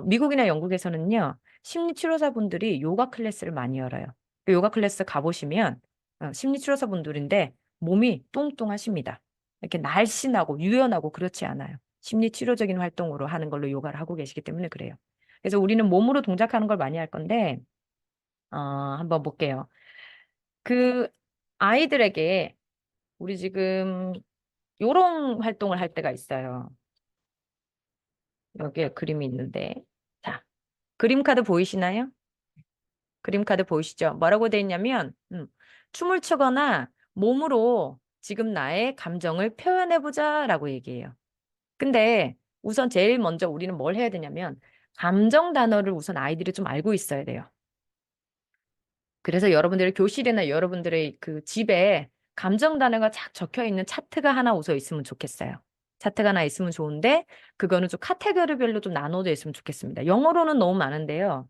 미국이나 영국에서는요, 심리치료사분들이 요가 클래스를 많이 열어요. 그 요가 클래스 가보시면, 심리치료사분들인데, 몸이 뚱뚱하십니다. 이렇게 날씬하고 유연하고 그렇지 않아요. 심리 치료적인 활동으로 하는 걸로 요가를 하고 계시기 때문에 그래요. 그래서 우리는 몸으로 동작하는 걸 많이 할 건데, 한번 볼게요. 그 아이들에게 우리 지금 요런 활동을 할 때가 있어요. 여기에 그림이 있는데. 자, 그림 카드 보이시나요? 그림 카드 보이시죠? 뭐라고 돼 있냐면, 춤을 추거나 몸으로 지금 나의 감정을 표현해보자 라고 얘기해요. 근데 우선 제일 먼저 우리는 뭘 해야 되냐면, 감정 단어를 우선 아이들이 좀 알고 있어야 돼요. 그래서 여러분들의 교실이나 여러분들의 그 집에 감정 단어가 착 적혀 있는 차트가 하나 우선 있으면 좋겠어요. 차트가 하나 있으면 좋은데, 그거는 좀 카테고리별로 좀 나눠져 있으면 좋겠습니다. 영어로는 너무 많은데요.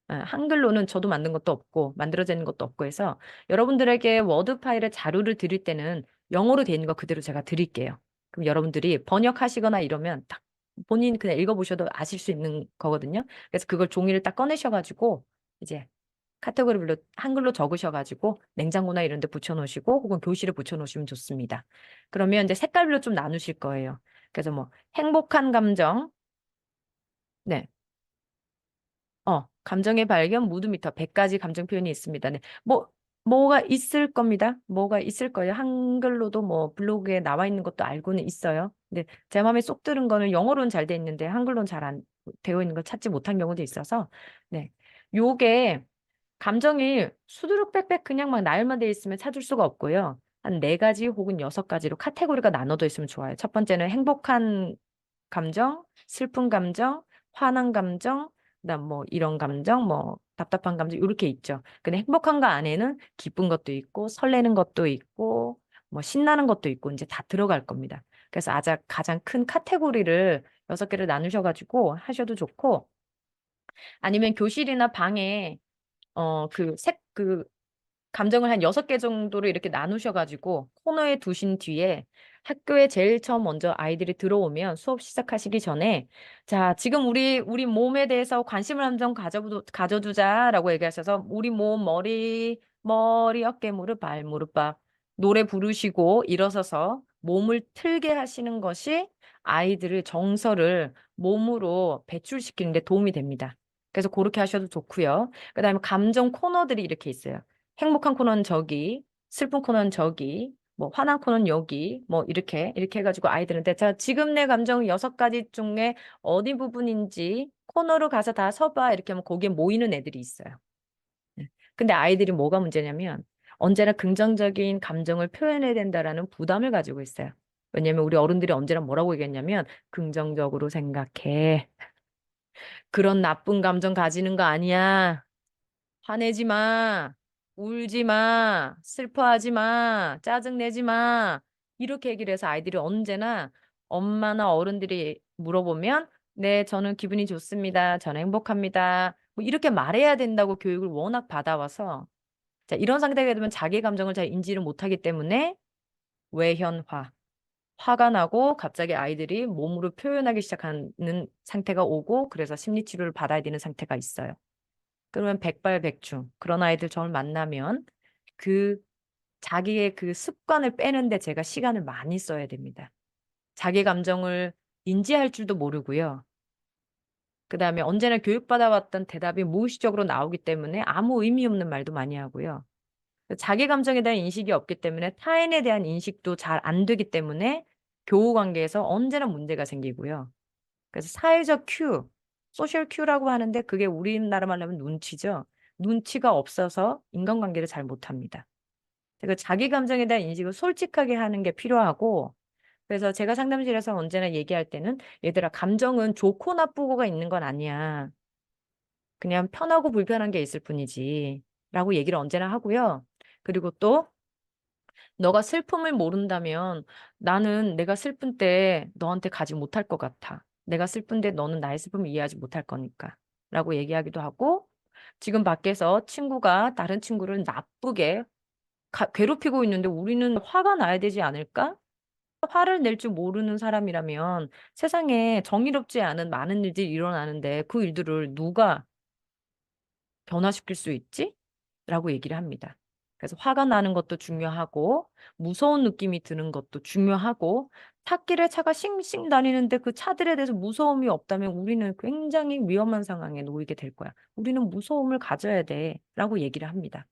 한글로는 저도 만든 것도 없고 만들어지는 것도 없고 해서 여러분들에게 워드 파일의 자료를 드릴 때는 영어로 돼 있는 거 그대로 제가 드릴게요. 그럼 여러분들이 번역하시거나 이러면 딱 본인 그냥 읽어보셔도 아실 수 있는 거거든요. 그래서 그걸 종이를 딱 꺼내셔가지고 이제 카테고리별로 한글로 적으셔가지고 냉장고나 이런 데 붙여놓으시고 혹은 교실에 붙여놓으시면 좋습니다. 그러면 이제 색깔별로 좀 나누실 거예요. 그래서 뭐 행복한 감정, 네. 감정의 발견 무드미터 100가지 감정 표현이 있습니다. 네. 뭐가 있을 겁니다. 뭐가 있을 거예요. 한글로도 뭐 블로그에 나와 있는 것도 알고는 있어요. 근데 제 마음에 쏙 들은 거는 영어로는 잘 돼 있는데 한글로는 잘 안 되어 있는 걸 찾지 못한 경우도 있어서 네. 요게 감정이 수두룩 빽빽 그냥 막 나열만 돼 있으면 찾을 수가 없고요. 한 4가지 혹은 6가지로 카테고리가 나눠져 있으면 좋아요. 첫 번째는 행복한 감정, 슬픈 감정, 화난 감정, 그다음 뭐 이런 감정, 뭐 답답한 감정 이렇게 있죠. 근데 행복한 거 안에는 기쁜 것도 있고 설레는 것도 있고 뭐 신나는 것도 있고 이제 다 들어갈 겁니다. 그래서 가장 큰 카테고리를 6개를 나누셔가지고 하셔도 좋고 아니면 교실이나 방에 그 감정을 한 6개 정도로 이렇게 나누셔가지고 코너에 두신 뒤에 학교에 제일 처음 먼저 아이들이 들어오면 수업 시작하시기 전에 자, 지금 우리 몸에 대해서 관심을 한번 가져두자라고 얘기하셔서 우리 몸, 머리, 어깨, 무릎, 발, 무릎, 노래 부르시고 일어서서 몸을 틀게 하시는 것이 아이들의 정서를 몸으로 배출시키는 데 도움이 됩니다. 그래서 그렇게 하셔도 좋고요. 그다음에 감정 코너들이 이렇게 있어요. 행복한 코너는 저기, 슬픈 코너는 저기, 뭐 화난 코너는 여기, 뭐 이렇게 해가지고 아이들한테 자 지금 내 감정 6가지 중에 어디 부분인지 코너로 가서 다 서봐 이렇게 하면 거기에 모이는 애들이 있어요. 네. 근데 아이들이 뭐가 문제냐면 언제나 긍정적인 감정을 표현해야 된다라는 부담을 가지고 있어요. 왜냐면 우리 어른들이 언제나 뭐라고 얘기했냐면 긍정적으로 생각해. 그런 나쁜 감정 가지는 거 아니야. 화내지 마, 울지 마, 슬퍼하지 마, 짜증내지 마. 이렇게 얘기를 해서 아이들이 언제나 엄마나 어른들이 물어보면 네, 저는 기분이 좋습니다. 저는 행복합니다. 뭐 이렇게 말해야 된다고 교육을 워낙 받아와서 자, 이런 상태가 되면 자기 감정을 잘 인지를 못하기 때문에 외현화, 화가 나고 갑자기 아이들이 몸으로 표현하기 시작하는 상태가 오고 그래서 심리치료를 받아야 되는 상태가 있어요. 그러면 백발백중. 그런 아이들 저를 만나면 그 자기의 그 습관을 빼는데 제가 시간을 많이 써야 됩니다. 자기 감정을 인지할 줄도 모르고요. 그다음에 언제나 교육받아왔던 대답이 무의식적으로 나오기 때문에 아무 의미 없는 말도 많이 하고요. 자기 감정에 대한 인식이 없기 때문에 타인에 대한 인식도 잘 안 되기 때문에 교우 관계에서 언제나 문제가 생기고요. 그래서 사회적 큐, 소셜 큐라고 하는데 그게 우리나라 말로 하면 눈치죠. 눈치가 없어서 인간관계를 잘 못합니다. 그래서 자기 감정에 대한 인식을 솔직하게 하는 게 필요하고 그래서 제가 상담실에서 언제나 얘기할 때는 얘들아 감정은 좋고 나쁘고가 있는 건 아니야. 그냥 편하고 불편한 게 있을 뿐이지. 라고 얘기를 언제나 하고요. 그리고 또 너가 슬픔을 모른다면 나는 내가 슬픈 때 너한테 가지 못할 것 같아. 내가 슬픈데 너는 나의 슬픔을 이해하지 못할 거니까. 라고 얘기하기도 하고 지금 밖에서 친구가 다른 친구를 나쁘게 괴롭히고 있는데 우리는 화가 나야 되지 않을까? 화를 낼 줄 모르는 사람이라면 세상에 정의롭지 않은 많은 일들이 일어나는데 그 일들을 누가 변화시킬 수 있지? 라고 얘기를 합니다. 그래서 화가 나는 것도 중요하고 무서운 느낌이 드는 것도 중요하고 찻길에 차가 싱싱 다니는데 그 차들에 대해서 무서움이 없다면 우리는 굉장히 위험한 상황에 놓이게 될 거야. 우리는 무서움을 가져야 돼. 라고 얘기를 합니다.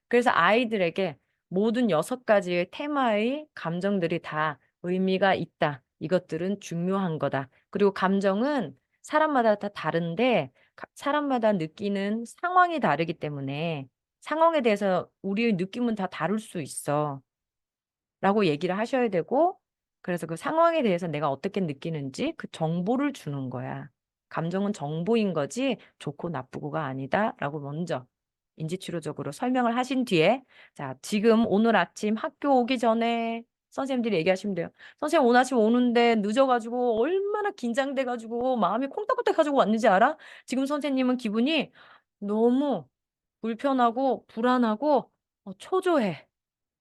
그래서 아이들에게 모든 6가지의 테마의 감정들이 다 의미가 있다. 이것들은 중요한 거다. 그리고 감정은 사람마다 다 다른데 사람마다 느끼는 상황이 다르기 때문에 상황에 대해서 우리의 느낌은 다 다를 수 있어. 라고 얘기를 하셔야 되고, 그래서 그 상황에 대해서 내가 어떻게 느끼는지 그 정보를 주는 거야. 감정은 정보인 거지 좋고 나쁘고가 아니다. 라고 먼저 인지치료적으로 설명을 하신 뒤에, 자, 지금 오늘 아침 학교 오기 전에 선생님들이 얘기하시면 돼요. 선생님 오늘 아침 오는데 늦어가지고 얼마나 긴장돼가지고 마음이 콩닥콩닥 가지고 왔는지 알아? 지금 선생님은 기분이 너무 불편하고 불안하고 초조해.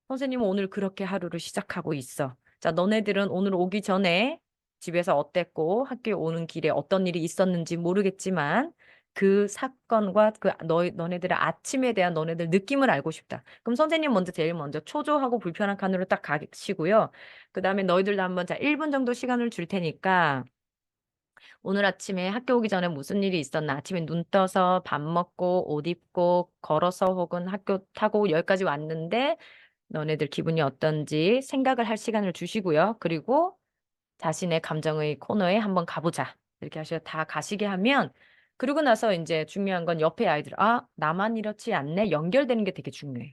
선생님은 오늘 그렇게 하루를 시작하고 있어. 자, 너네들은 오늘 오기 전에 집에서 어땠고 학교에 오는 길에 어떤 일이 있었는지 모르겠지만 그 사건과 너네들의 아침에 대한 너네들 느낌을 알고 싶다. 그럼 선생님 먼저 제일 먼저 초조하고 불편한 칸으로 딱 가시고요. 그다음에 너희들도 한번 자 1분 정도 시간을 줄 테니까 오늘 아침에 학교 오기 전에 무슨 일이 있었나? 아침에 눈 떠서 밥 먹고 옷 입고 걸어서 혹은 학교 타고 여기까지 왔는데 너네들 기분이 어떤지 생각을 할 시간을 주시고요. 그리고 자신의 감정의 코너에 한번 가보자. 이렇게 하셔서 다 가시게 하면 그러고 나서 이제 중요한 건 옆에 아이들, 아, 나만 이렇지 않네. 연결되는 게 되게 중요해요.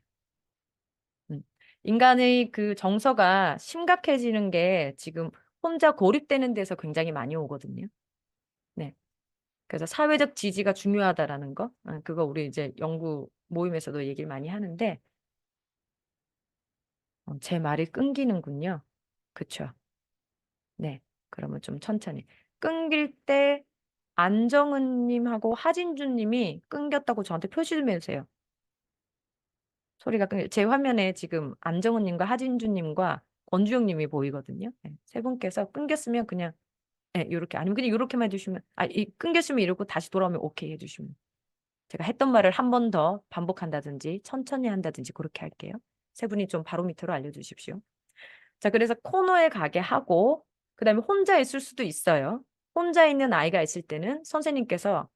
음. 인간의 그 정서가 심각해지는 게 지금 혼자 고립되는 데서 굉장히 많이 오거든요. 네. 그래서 사회적 지지가 중요하다라는 거, 그거 우리 이제 연구 모임에서도 얘기를 많이 하는데, 제 말이 끊기는군요. 그쵸? 네. 그러면 좀 천천히. 끊길 때 안정은님하고 하진주님이 끊겼다고 저한테 표시 좀 해주세요. 소리가 제 화면에 지금 안정은님과 하진주님과 권주영님이 보이거든요. 네. 세 분께서 끊겼으면 그냥 네, 이렇게 아니면 그냥 이렇게만 해주시면 끊겼으면 이러고 다시 돌아오면 오케이 해주시면 제가 했던 말을 한 번 더 반복한다든지 천천히 한다든지 그렇게 할게요. 세 분이 좀 바로미터로 알려주십시오. 자, 그래서 코너에 가게 하고, 그 다음에 혼자 있을 수도 있어요. 혼자 있는 아이가 있을 때는 선생님께서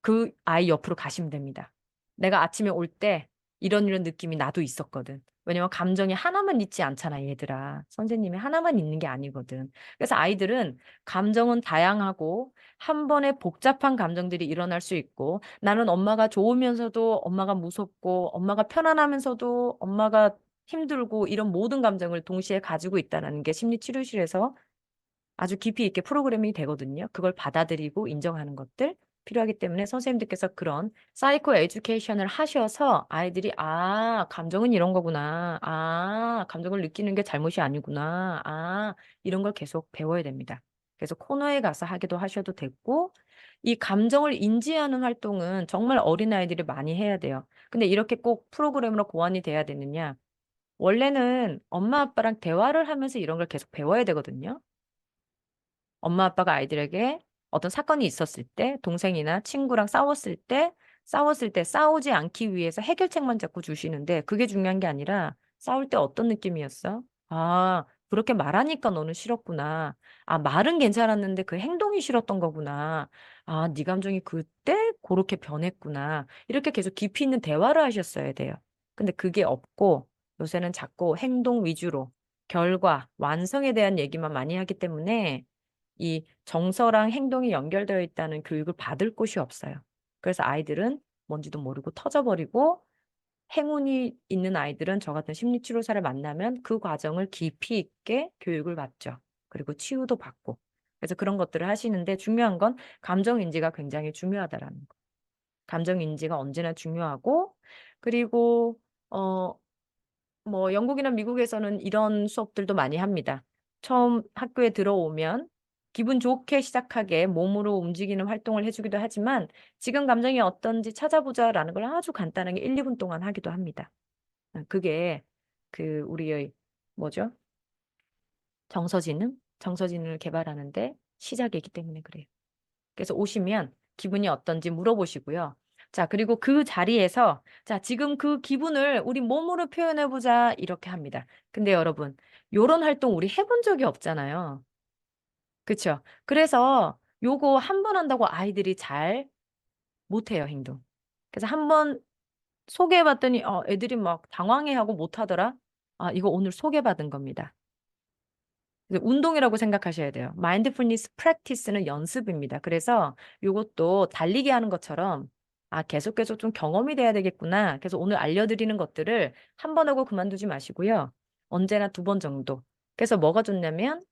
그 아이 옆으로 가시면 됩니다. 내가 아침에 올 때 이런 이런 느낌이 나도 있었거든. 왜냐면 감정이 하나만 있지 않잖아, 얘들아. 선생님이 하나만 있는 게 아니거든. 그래서 아이들은 감정은 다양하고 한 번에 복잡한 감정들이 일어날 수 있고 나는 엄마가 좋으면서도 엄마가 무섭고 엄마가 편안하면서도 엄마가 힘들고 이런 모든 감정을 동시에 가지고 있다는 게 심리치료실에서 아주 깊이 있게 프로그래밍이 되거든요. 그걸 받아들이고 인정하는 것들 필요하기 때문에 선생님들께서 그런 사이코 에듀케이션을 하셔서 아이들이 감정은 이런 거구나. 감정을 느끼는 게 잘못이 아니구나. 이런 걸 계속 배워야 됩니다. 그래서 코너에 가서 하기도 하셔도 됐고 이 감정을 인지하는 활동은 정말 어린아이들이 많이 해야 돼요. 근데 이렇게 꼭 프로그램으로 고안이 돼야 되느냐? 원래는 엄마 아빠랑 대화를 하면서 이런 걸 계속 배워야 되거든요. 엄마 아빠가 아이들에게 어떤 사건이 있었을 때, 동생이나 친구랑 싸웠을 때 싸우지 않기 위해서 해결책만 자꾸 주시는데 그게 중요한 게 아니라 싸울 때 어떤 느낌이었어? 그렇게 말하니까 너는 싫었구나. 말은 괜찮았는데 그 행동이 싫었던 거구나. 네 감정이 그때 그렇게 변했구나. 이렇게 계속 깊이 있는 대화를 하셨어야 돼요. 근데 그게 없고 요새는 자꾸 행동 위주로 결과, 완성에 대한 얘기만 많이 하기 때문에 이 정서랑 행동이 연결되어 있다는 교육을 받을 곳이 없어요. 그래서 아이들은 뭔지도 모르고 터져버리고 행운이 있는 아이들은 저 같은 심리치료사를 만나면 그 과정을 깊이 있게 교육을 받죠. 그리고 치유도 받고. 그래서 그런 것들을 하시는데 중요한 건 감정인지가 굉장히 중요하다라는 거. 감정인지가 언제나 중요하고 그리고 뭐 영국이나 미국에서는 이런 수업들도 많이 합니다. 처음 학교에 들어오면 기분 좋게 시작하게 몸으로 움직이는 활동을 해주기도 하지만 지금 감정이 어떤지 찾아보자라는 걸 아주 간단하게 1, 2분 동안 하기도 합니다. 그게 그 우리의 뭐죠? 정서지능을 개발하는데 시작이기 때문에 그래요. 그래서 오시면 기분이 어떤지 물어보시고요. 자, 그리고 그 자리에서 자, 지금 그 기분을 우리 몸으로 표현해 보자 이렇게 합니다. 근데 여러분, 요런 활동 우리 해본 적이 없잖아요. 그쵸? 그래서 요거 한 번 한다고 아이들이 잘 못해요, 행동. 그래서 한번 소개해봤더니 애들이 막 당황해하고 못하더라. 아, 이거 오늘 소개받은 겁니다. 그래서 운동이라고 생각하셔야 돼요. 마인드풀니스 프랙티스는 연습입니다. 그래서 이것도 달리기 하는 것처럼 아, 계속 좀 경험이 돼야 되겠구나. 그래서 오늘 알려드리는 것들을 한 번 하고 그만두지 마시고요. 언제나 두 번 정도. 그래서 뭐가 좋냐면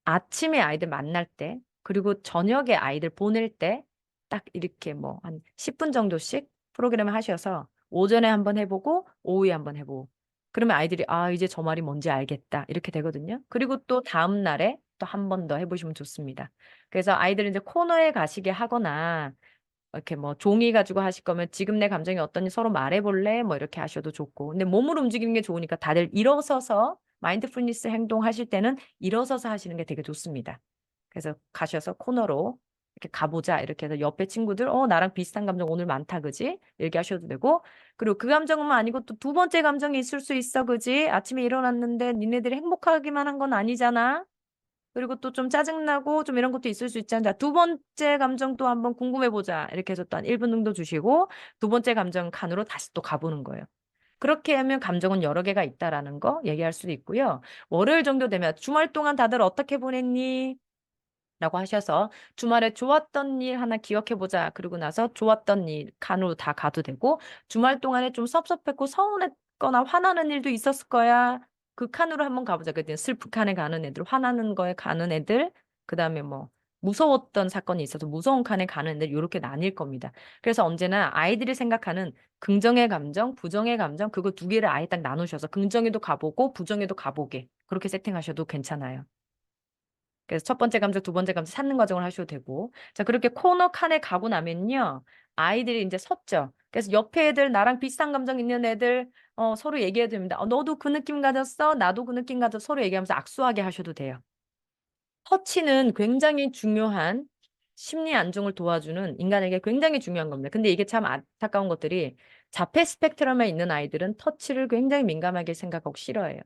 아침에 아이들 만날 때, 그리고 저녁에 아이들 보낼 때, 딱 이렇게 뭐 한 10분 정도씩 프로그램을 하셔서 오전에 한번 해보고, 오후에 한번 해보고. 그러면 아이들이, 아, 이제 저 말이 뭔지 알겠다. 이렇게 되거든요. 그리고 또 다음 날에 또 한 번 더 해보시면 좋습니다. 그래서 아이들은 이제 코너에 가시게 하거나, 이렇게 뭐 종이 가지고 하실 거면 지금 내 감정이 어떠니 서로 말해볼래? 뭐 이렇게 하셔도 좋고. 근데 몸을 움직이는 게 좋으니까 다들 일어서서 마인드풀니스 행동하실 때는 일어서서 하시는 게 되게 좋습니다. 그래서 가셔서 코너로 이렇게 가보자. 이렇게 해서 옆에 친구들, 나랑 비슷한 감정 오늘 많다, 그지? 이렇게 하셔도 되고. 그리고 그 감정은 아니고 또 두 번째 감정이 있을 수 있어, 그지? 아침에 일어났는데 니네들이 행복하기만 한 건 아니잖아. 그리고 또 좀 짜증나고 좀 이런 것도 있을 수 있잖아요. 자, 두 번째 감정 또 한번 궁금해 보자. 이렇게 해서 또 한 1분 정도 주시고 두 번째 감정 칸으로 다시 또 가보는 거예요. 그렇게 하면 감정은 여러 개가 있다라는 거 얘기할 수도 있고요. 월요일 정도 되면 주말 동안 다들 어떻게 보냈니? 라고 하셔서 주말에 좋았던 일 하나 기억해 보자. 그러고 나서 좋았던 일 칸으로 다 가도 되고 주말 동안에 좀 섭섭했고 서운했거나 화나는 일도 있었을 거야. 그 칸으로 한번 가보자. 그때 슬픈 칸에 가는 애들, 화나는 거에 가는 애들, 그다음에 뭐 무서웠던 사건이 있어서 무서운 칸에 가는 애들 이렇게 나뉠 겁니다. 그래서 언제나 아이들이 생각하는 긍정의 감정, 부정의 감정 그거 두 개를 아예 딱 나누셔서 긍정에도 가보고 부정에도 가보게 그렇게 세팅하셔도 괜찮아요. 그래서 첫 번째 감정, 두 번째 감정 찾는 과정을 하셔도 되고. 자, 그렇게 코너 칸에 가고 나면요. 아이들이 이제 섰죠. 그래서 옆에 애들, 나랑 비슷한 감정 있는 애들, 서로 얘기해도 됩니다. 너도 그 느낌 가졌어? 나도 그 느낌 가졌어? 서로 얘기하면서 악수하게 하셔도 돼요. 터치는 굉장히 중요한 심리 안정을 도와주는 인간에게 굉장히 중요한 겁니다. 근데 이게 참 안타까운 것들이 자폐 스펙트럼에 있는 아이들은 터치를 굉장히 민감하게 생각하고 싫어해요.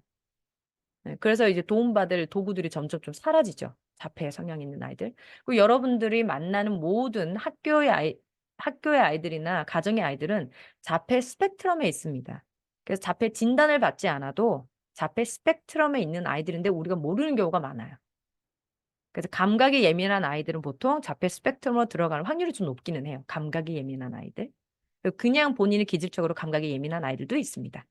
네, 그래서 이제 도움받을 도구들이 점점 좀 사라지죠. 자폐 성향 있는 아이들. 그리고 여러분들이 만나는 모든 학교의 아이들이나 가정의 아이들은 자폐 스펙트럼에 있습니다. 그래서 자폐 진단을 받지 않아도 자폐 스펙트럼에 있는 아이들인데 우리가 모르는 경우가 많아요. 그래서 감각이 예민한 아이들은 보통 자폐 스펙트럼으로 들어가는 확률이 좀 높기는 해요. 감각이 예민한 아이들. 그냥 본인이 기질적으로 감각이 예민한 아이들도 있습니다.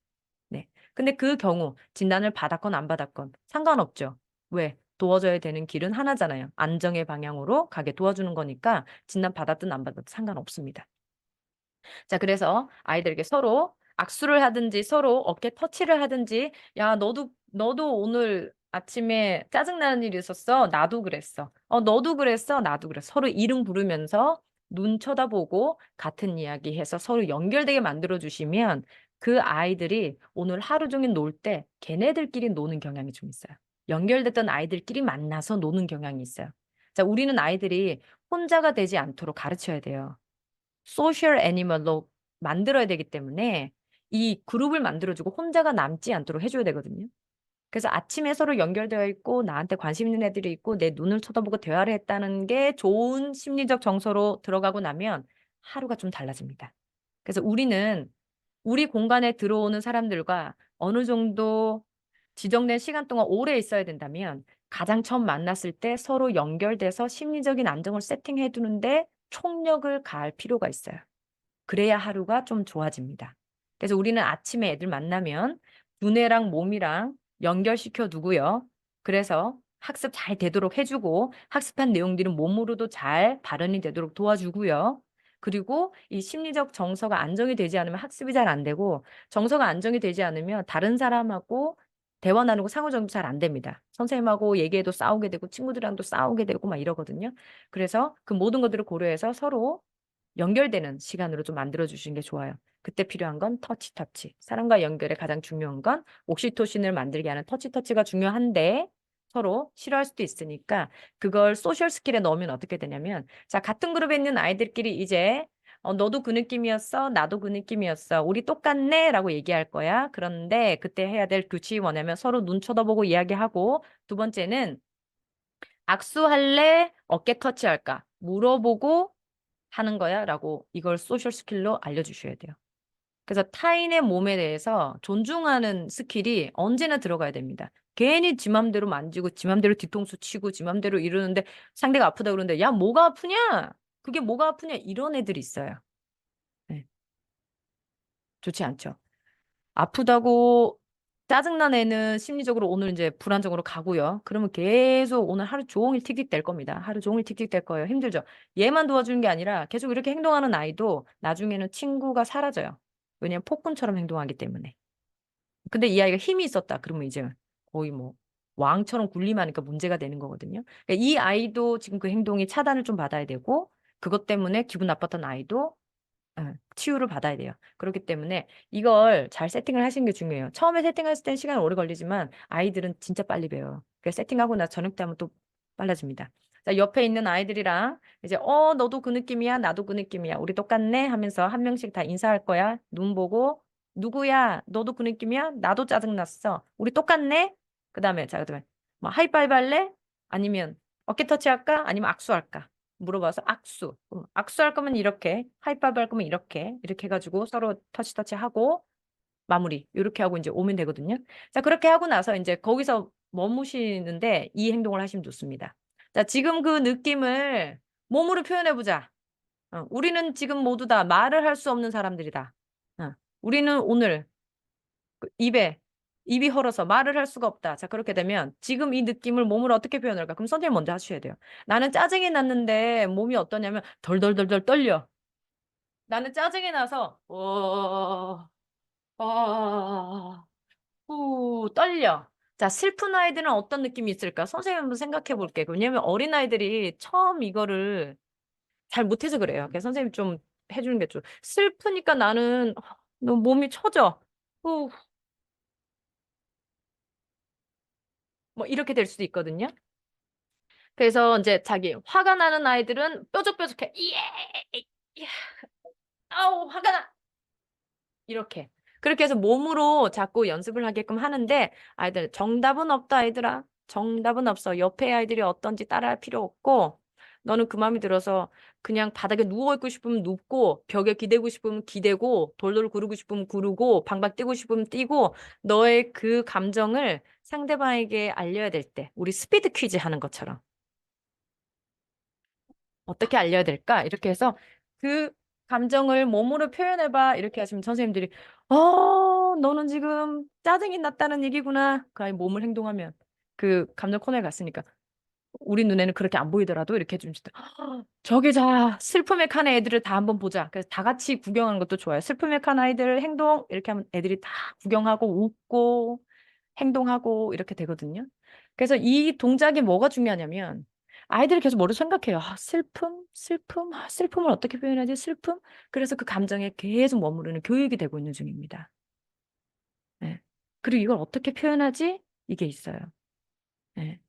네. 근데 그 경우 진단을 받았건 안 받았건 상관없죠. 왜? 도와줘야 되는 길은 하나잖아요. 안정의 방향으로 가게 도와주는 거니까 진단 받았든 안 받았든 상관없습니다. 자, 그래서 아이들에게 서로 악수를 하든지 서로 어깨 터치를 하든지 야, 너도 오늘 아침에 짜증나는 일이 있었어. 나도 그랬어. 너도 그랬어. 나도 그랬어. 서로 이름 부르면서 눈 쳐다보고 같은 이야기 해서 서로 연결되게 만들어 주시면 그 아이들이 오늘 하루 종일 놀 때 걔네들끼리 노는 경향이 좀 있어요. 연결됐던 아이들끼리 만나서 노는 경향이 있어요. 자, 우리는 아이들이 혼자가 되지 않도록 가르쳐야 돼요. 소셜 애니멀로 만들어야 되기 때문에 이 그룹을 만들어주고 혼자가 남지 않도록 해줘야 되거든요. 그래서 아침에 서로 연결되어 있고 나한테 관심 있는 애들이 있고 내 눈을 쳐다보고 대화를 했다는 게 좋은 심리적 정서로 들어가고 나면 하루가 좀 달라집니다. 그래서 우리는 우리 공간에 들어오는 사람들과 어느 정도 지정된 시간 동안 오래 있어야 된다면 가장 처음 만났을 때 서로 연결돼서 심리적인 안정을 세팅해 두는데 총력을 가할 필요가 있어요. 그래야 하루가 좀 좋아집니다. 그래서 우리는 아침에 애들 만나면 두뇌랑 몸이랑 연결시켜 두고요. 그래서 학습 잘 되도록 해주고 학습한 내용들은 몸으로도 잘 발현이 되도록 도와주고요. 그리고 이 심리적 정서가 안정이 되지 않으면 학습이 잘 안 되고 정서가 안정이 되지 않으면 다른 사람하고 대화 나누고 상호작용도 잘 안 됩니다. 선생님하고 얘기해도 싸우게 되고 친구들이랑도 싸우게 되고 막 이러거든요. 그래서 그 모든 것들을 고려해서 서로 연결되는 시간으로 좀 만들어 주시는 게 좋아요. 그때 필요한 건 터치. 사람과 연결에 가장 중요한 건 옥시토신을 만들게 하는 터치가 중요한데 서로 싫어할 수도 있으니까 그걸 소셜 스킬에 넣으면 어떻게 되냐면 자, 같은 그룹에 있는 아이들끼리 이제 너도 그 느낌이었어. 나도 그 느낌이었어. 우리 똑같네. 라고 얘기할 거야. 그런데 그때 해야 될 규칙이 뭐냐면 서로 눈 쳐다보고 이야기하고 두 번째는 악수할래? 어깨 터치할까? 물어보고 하는 거야. 라고 이걸 소셜 스킬로 알려주셔야 돼요. 그래서 타인의 몸에 대해서 존중하는 스킬이 언제나 들어가야 됩니다. 괜히 지 맘대로 만지고 지 맘대로 뒤통수 치고 지 맘대로 이러는데 상대가 아프다 그러는데 야, 뭐가 아프냐? 그게 뭐가 아프냐? 이런 애들이 있어요. 네, 좋지 않죠. 아프다고 짜증난 애는 심리적으로 오늘 이제 불안정으로 가고요. 그러면 계속 오늘 하루 종일 틱틱댈 겁니다. 하루 종일 틱틱댈 거예요. 힘들죠. 얘만 도와주는 게 아니라 계속 이렇게 행동하는 아이도 나중에는 친구가 사라져요. 왜냐면 폭군처럼 행동하기 때문에. 근데 이 아이가 힘이 있었다. 그러면 이제 거의 뭐 왕처럼 군림하니까 문제가 되는 거거든요. 그러니까 이 아이도 지금 그 행동이 차단을 좀 받아야 되고 그것 때문에 기분 나빴던 아이도 치유를 받아야 돼요. 그렇기 때문에 이걸 잘 세팅을 하시는 게 중요해요. 처음에 세팅했을 땐 시간이 오래 걸리지만 아이들은 진짜 빨리 배워요. 그래서 세팅하고 나서 저녁 때 하면 또 빨라집니다. 자, 옆에 있는 아이들이랑 이제 너도 그 느낌이야, 나도 그 느낌이야, 우리 똑같네 하면서 한 명씩 다 인사할 거야. 눈 보고 누구야, 너도 그 느낌이야, 나도 짜증났어, 우리 똑같네. 그다음에 자, 그다음에 뭐 하이파이브 할래? 아니면 어깨 터치할까? 아니면 악수할까? 물어봐서 악수. 악수할 거면 이렇게, 하이파이브 할 거면 이렇게 해가지고 서로 터치 하고 마무리. 이렇게 하고 이제 오면 되거든요. 자, 그렇게 하고 나서 이제 거기서 머무시는데 이 행동을 하시면 좋습니다. 자, 지금 그 느낌을 몸으로 표현해 보자. 우리는 지금 모두 다 말을 할 수 없는 사람들이다. 우리는 오늘 그 입이 헐어서 말을 할 수가 없다. 자, 그렇게 되면 지금 이 느낌을 몸으로 어떻게 표현할까? 그럼 선생님 먼저 하셔야 돼요. 나는 짜증이 났는데 몸이 어떠냐면 덜덜덜덜 떨려. 나는 짜증이 나서 떨려. 자, 슬픈 아이들은 어떤 느낌이 있을까? 선생님 한번 생각해 볼게요. 왜냐면 어린아이들이 처음 이거를 잘 못해서 그래요. 그래서 선생님 좀 해주는 게 좀 슬프니까 나는 너무 몸이 처져. 후, 뭐 이렇게 될 수도 있거든요. 그래서 이제 자기 화가 나는 아이들은 뾰족뾰족해. 예! 예! 아우, 화가 나! 이렇게. 그렇게 해서 몸으로 자꾸 연습을 하게끔 하는데 아이들 정답은 없다, 아이들아. 정답은 없어. 옆에 아이들이 어떤지 따라할 필요 없고 너는 그 마음이 들어서 그냥 바닥에 누워있고 싶으면 눕고 벽에 기대고 싶으면 기대고 돌돌 구르고 싶으면 구르고 방방 뛰고 싶으면 뛰고 너의 그 감정을 상대방에게 알려야 될 때 우리 스피드 퀴즈 하는 것처럼 어떻게 알려야 될까? 이렇게 해서 그 감정을 몸으로 표현해봐. 이렇게 하시면 선생님들이, 너는 지금 짜증이 났다는 얘기구나. 그 아이 몸을 행동하면. 그 감정 코너에 갔으니까. 우리 눈에는 그렇게 안 보이더라도 이렇게 해주면 진짜, 저기 자, 슬픔에 칸 애들을 다 한번 보자. 그래서 다 같이 구경하는 것도 좋아요. 슬픔에 칸 아이들 행동. 이렇게 하면 애들이 다 구경하고 웃고 행동하고 이렇게 되거든요. 그래서 이 동작이 뭐가 중요하냐면 아이들이 계속 뭐를 생각해요. 슬픔, 슬픔, 슬픔을 어떻게 표현하지? 슬픔. 그래서 그 감정에 계속 머무르는 교육이 되고 있는 중입니다. 네. 그리고 이걸 어떻게 표현하지? 이게 있어요. 네.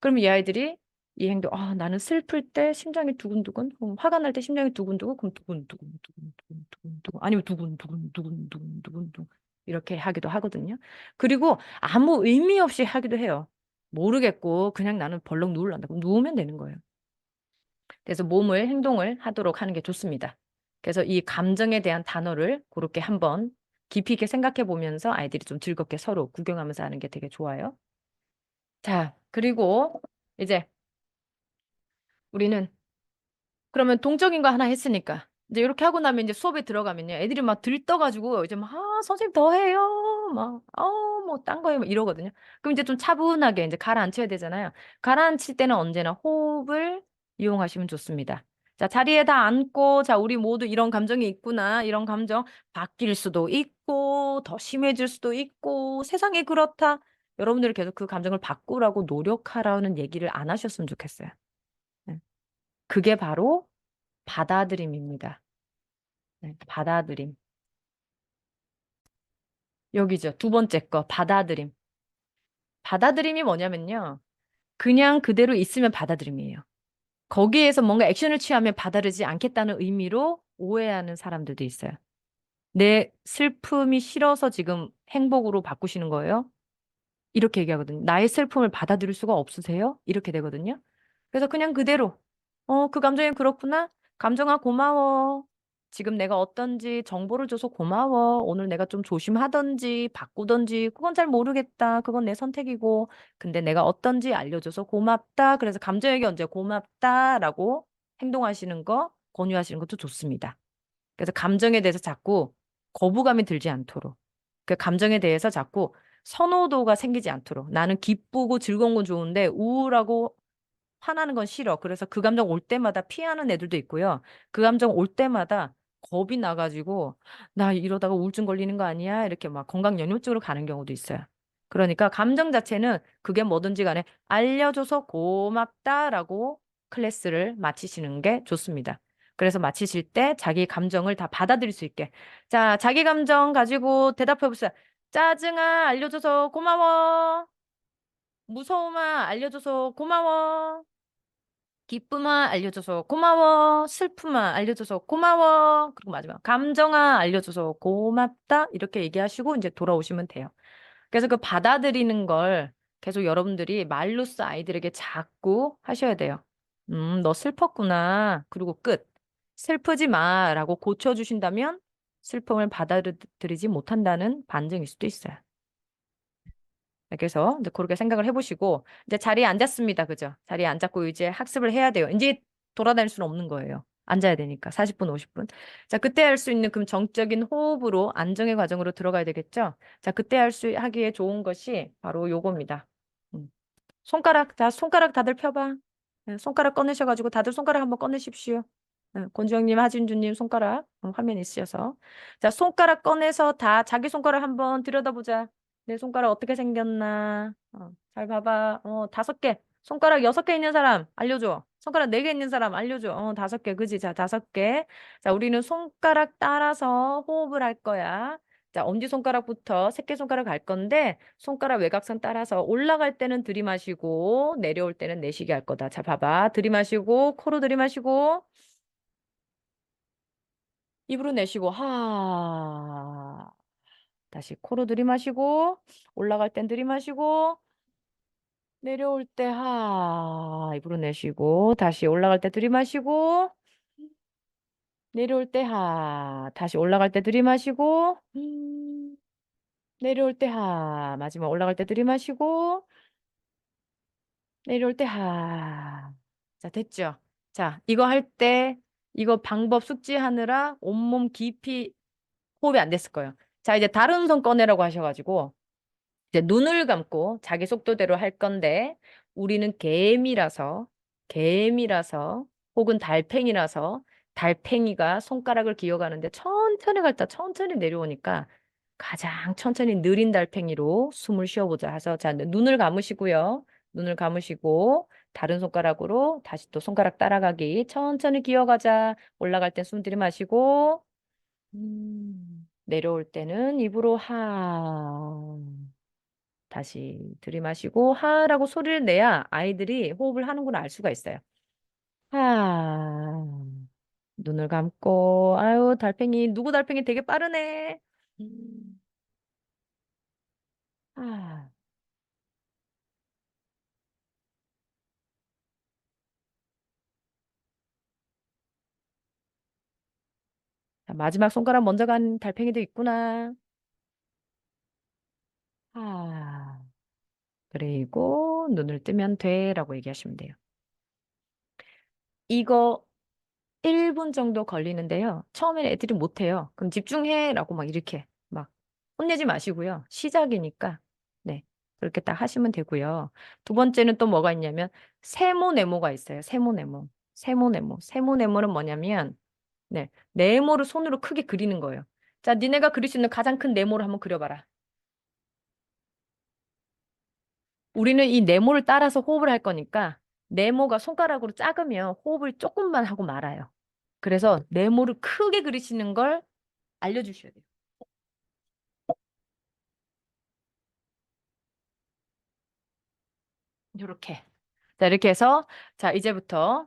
그럼 이 아이들이 이 행동, 나는 슬플 때 심장이 두근두근, 그럼 화가 날 때 심장이 두근두근, 그럼 두근두근, 두근두근, 두근두근, 아니면 두근두근, 두근두근, 두근두근, 이렇게 하기도 하거든요. 그리고 아무 의미 없이 하기도 해요. 모르겠고, 그냥 나는 벌렁 누울란다. 그럼 누우면 되는 거예요. 그래서 몸을, 행동을 하도록 하는 게 좋습니다. 그래서 이 감정에 대한 단어를 그렇게 한번 깊이 있게 생각해 보면서 아이들이 좀 즐겁게 서로 구경하면서 하는 게 되게 좋아요. 자, 그리고 이제 우리는 그러면 동적인 거 하나 했으니까 이제 이렇게 하고 나면 이제 수업에 들어가면요 애들이 막 들떠가지고 이제 막 선생님 더 해요 뭐 딴 거 해요 막 이러거든요. 그럼 이제 좀 차분하게 이제 가라앉혀야 되잖아요. 가라앉힐 때는 언제나 호흡을 이용하시면 좋습니다. 자, 자리에 다 앉고 자, 우리 모두 이런 감정이 있구나. 이런 감정 바뀔 수도 있고 더 심해질 수도 있고 세상이 그렇다. 여러분들이 계속 그 감정을 바꾸라고 노력하라는 얘기를 안 하셨으면 좋겠어요. 네. 그게 바로 받아들임입니다. 네, 받아들임. 여기죠. 두 번째 거, 받아들임. 받아들임이 뭐냐면요. 그냥 그대로 있으면 받아들임이에요. 거기에서 뭔가 액션을 취하면 받아들이지 않겠다는 의미로 오해하는 사람들도 있어요. 내 슬픔이 싫어서 지금 행복으로 바꾸시는 거예요? 이렇게 얘기하거든요. 나의 슬픔을 받아들일 수가 없으세요? 이렇게 되거든요. 그래서 그냥 그대로, 그 감정이 그렇구나. 감정아, 고마워. 지금 내가 어떤지 정보를 줘서 고마워. 오늘 내가 좀 조심하던지 바꾸던지 그건 잘 모르겠다. 그건 내 선택이고. 근데 내가 어떤지 알려줘서 고맙다. 그래서 감정에게 언제 고맙다라고 행동하시는 거, 권유하시는 것도 좋습니다. 그래서 감정에 대해서 자꾸 거부감이 들지 않도록. 그 감정에 대해서 자꾸 선호도가 생기지 않도록. 나는 기쁘고 즐거운 건 좋은데 우울하고 화나는 건 싫어. 그래서 그 감정 올 때마다 피하는 애들도 있고요. 그 감정 올 때마다 겁이 나가지고 나 이러다가 우울증 걸리는 거 아니야? 이렇게 막 건강연료 쪽으로 가는 경우도 있어요. 그러니까 감정 자체는 그게 뭐든지 간에 알려줘서 고맙다라고 클래스를 마치시는 게 좋습니다. 그래서 마치실 때 자기 감정을 다 받아들일 수 있게. 자, 자기 감정 가지고 대답해 보세요. 짜증아, 알려줘서 고마워. 무서움아, 알려줘서 고마워. 기쁨아, 알려줘서 고마워. 슬픔아, 알려줘서 고마워. 그리고 마지막, 감정아, 알려줘서 고맙다. 이렇게 얘기하시고 이제 돌아오시면 돼요. 그래서 그 받아들이는 걸 계속 여러분들이 말로써 아이들에게 자꾸 하셔야 돼요. 너 슬펐구나. 그리고 끝. 슬프지 마. 라고 고쳐주신다면 슬픔을 받아들이지 못한다는 반증일 수도 있어요. 네, 그래서 이제 그렇게 생각을 해보시고 이제 자리에 앉았습니다. 그죠? 자리에 앉았고 이제 학습을 해야 돼요. 이제 돌아다닐 수는 없는 거예요. 앉아야 되니까 40분, 50분. 자, 그때 할 수 있는 그럼 정적인 호흡으로 안정의 과정으로 들어가야 되겠죠? 자, 그때 하기에 좋은 것이 바로 요겁니다. 음. 손가락, 자, 손가락 다들 펴봐. 네, 손가락 꺼내셔가지고 다들 손가락 한번 꺼내십시오. 네, 권주영님, 하진주님 손가락 화면 있으셔서. 자, 손가락 꺼내서 다 자기 손가락 한번 들여다보자. 내 손가락 어떻게 생겼나. 잘 봐봐. 5개. 손가락 6개 있는 사람 알려줘. 손가락 4개 있는 사람 알려줘. 5개. 그지? 자, 5개. 자, 우리는 손가락 따라서 호흡을 할 거야. 자, 엄지손가락부터 새끼손가락 갈 건데 손가락 외곽선 따라서 올라갈 때는 들이마시고 내려올 때는 내쉬게 할 거다. 자, 봐봐. 들이마시고 코로 들이마시고 입으로 내쉬고 하. 다시 코로 들이마시고 올라갈 땐 들이마시고 내려올 때 하. 입으로 내쉬고 다시 올라갈 때 들이마시고 내려올 때 하. 다시 올라갈 때 들이마시고 내려올 때 하. 마지막 올라갈 때 들이마시고 내려올 때 하. 자, 됐죠? 자, 이거 할 때 이거 방법 숙지하느라 온몸 깊이 호흡이 안 됐을 거예요. 자, 이제 다른 손 꺼내라고 하셔가지고 이제 눈을 감고 자기 속도대로 할 건데 우리는 개미라서 혹은 달팽이라서 달팽이가 손가락을 기어가는데 천천히 갈다 천천히 내려오니까 가장 천천히 느린 달팽이로 숨을 쉬어보자 해서 자 눈을 감으시고요. 눈을 감으시고 다른 손가락으로 다시 또 손가락 따라가기 천천히 기어가자. 올라갈 땐 숨 들이마시고 내려올 때는 입으로 하. 다시 들이마시고 하라고 소리를 내야 아이들이 호흡을 하는 걸 알 수가 있어요. 하. 눈을 감고 아유 달팽이 누구 달팽이 되게 빠르네. 음. 하. 자, 마지막 손가락 먼저 간 달팽이도 있구나. 하. 그리고 눈을 뜨면 돼라고 얘기하시면 돼요. 이거 1분 정도 걸리는데요. 처음엔 애들이 못해요. 그럼 집중해라고 막 이렇게 막 혼내지 마시고요. 시작이니까 네 그렇게 딱 하시면 되고요. 두 번째는 또 뭐가 있냐면 세모네모가 있어요. 세모네모는 뭐냐면 네 네모를 손으로 크게 그리는 거예요. 자, 니네가 그릴 수 있는 가장 큰 네모를 한번 그려봐라. 우리는 이 네모를 따라서 호흡을 할 거니까 네모가 손가락으로 작으면 호흡을 조금만 하고 말아요. 그래서 네모를 크게 그리시는 걸 알려주셔야 돼요. 이렇게. 자, 이렇게 해서 자, 이제부터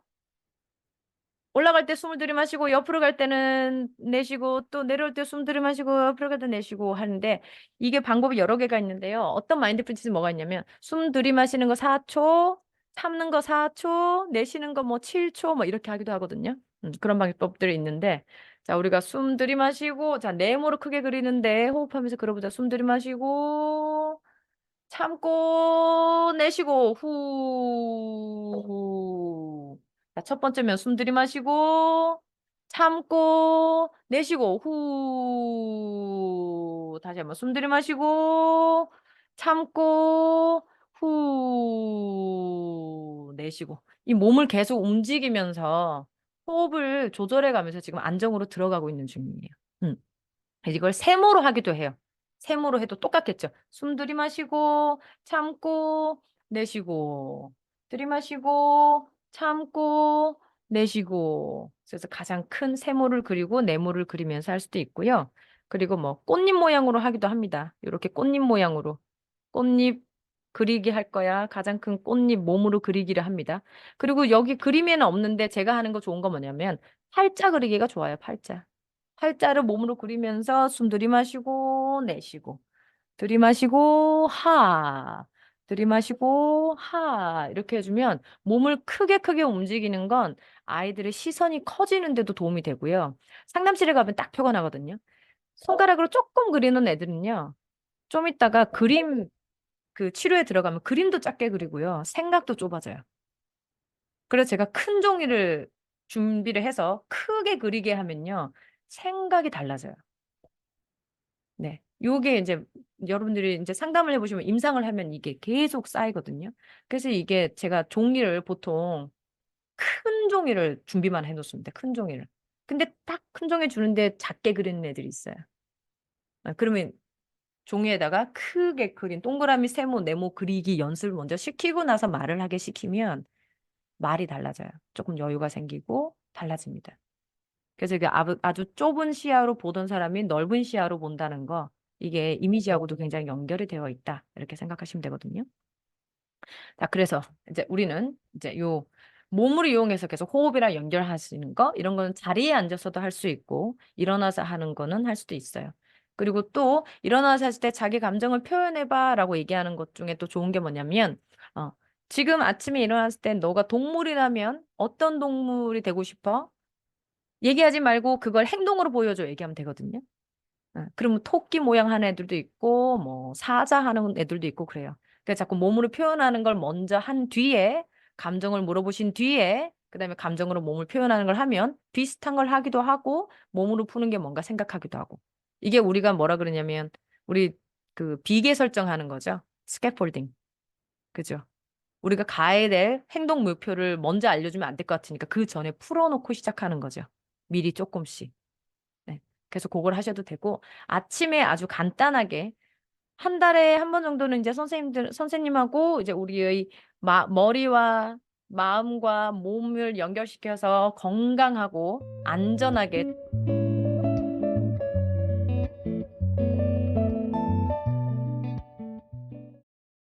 올라갈 때 숨을 들이마시고 옆으로 갈 때는 내쉬고 또 내려올 때 숨 들이마시고 옆으로 갈 때 내쉬고 하는데 이게 방법이 여러 개가 있는데요. 어떤 마인드풀니스는 뭐가 있냐면 숨 들이마시는 거 4초, 참는 거 4초, 내쉬는 거 뭐 7초 뭐 이렇게 하기도 하거든요. 그런 방법들이 있는데 자, 우리가 숨 들이마시고 자, 네모로 크게 그리는데 호흡하면서 그려보자. 숨 들이마시고 참고 내쉬고 후. 자, 첫 번째면 숨 들이마시고 참고 내쉬고 후. 다시 한번 숨 들이마시고 참고 후. 내쉬고. 이 몸을 계속 움직이면서 호흡을 조절해 가면서 지금 안정으로 들어가고 있는 중이에요. 음. 이걸 세모로 하기도 해요. 세모로 해도 똑같겠죠. 숨 들이마시고 참고 내쉬고 들이마시고 참고 내쉬고 그래서 가장 큰 세모를 그리고 네모를 그리면서 할 수도 있고요. 그리고 뭐 꽃잎 모양으로 하기도 합니다. 이렇게 꽃잎 모양으로 꽃잎 그리기 할 거야. 가장 큰 꽃잎 몸으로 그리기를 합니다. 그리고 여기 그림에는 없는데 제가 하는 거 좋은 거 뭐냐면 팔자 그리기가 좋아요. 팔자. 팔자를 몸으로 그리면서 숨 들이마시고 내쉬고 들이마시고 하 들이마시고 하 이렇게 해주면 몸을 크게 움직이는 건 아이들의 시선이 커지는데도 도움이 되고요. 상담실에 가면 딱 표가 나거든요. 손가락으로 조금 그리는 애들은요. 좀 있다가 그림 그 치료에 들어가면 그림도 작게 그리고요. 생각도 좁아져요. 그래서 제가 큰 종이를 준비를 해서 크게 그리게 하면요. 생각이 달라져요. 네. 요게 이제 여러분들이 이제 상담을 해 보시면 임상을 하면 이게 계속 쌓이거든요. 그래서 이게 제가 종이를 보통 큰 종이를 준비만 해 놓습니다, 큰 종이를. 근데 딱 큰 종이 주는데 작게 그리는 애들이 있어요. 그러면 종이에다가 크게 그린 동그라미, 세모, 네모 그리기 연습을 먼저 시키고 나서 말을 하게 시키면 말이 달라져요. 조금 여유가 생기고 달라집니다. 그래서 이게 아주 좁은 시야로 보던 사람이 넓은 시야로 본다는 거, 이게 이미지하고도 굉장히 연결이 되어 있다. 이렇게 생각하시면 되거든요. 자, 그래서 이제 우리는 이제 요 몸을 이용해서 계속 호흡이랑 연결하시는 거, 이런 거는 자리에 앉아서도 할 수 있고, 일어나서 하는 거는 할 수도 있어요. 그리고 또 일어나서 했을 때 자기 감정을 표현해봐라고 얘기하는 것 중에 또 좋은 게 뭐냐면, 어, 지금 아침에 일어났을 때 너가 동물이라면 어떤 동물이 되고 싶어? 얘기하지 말고 그걸 행동으로 보여줘 얘기하면 되거든요. 그러면 토끼 모양 하는 애들도 있고 뭐 사자 하는 애들도 있고 그래요. 그래서 자꾸 몸으로 표현하는 걸 먼저 한 뒤에 감정을 물어보신 뒤에 그다음에 감정으로 몸을 표현하는 걸 하면 비슷한 걸 하기도 하고 몸으로 푸는 게 뭔가 생각하기도 하고 이게 우리가 뭐라 그러냐면 우리 그 비계 설정하는 거죠. 스캐폴딩. 그죠? 우리가 가야 될 행동 목표를 먼저 알려주면 안 될 것 같으니까 그 전에 풀어놓고 시작하는 거죠. 미리 조금씩. 네. 그래서 그걸 하셔도 되고 아침에 아주 간단하게 한 달에 한 번 정도는 이제 선생님하고 이제 우리의 머리와 마음과 몸을 연결시켜서 건강하고 안전하게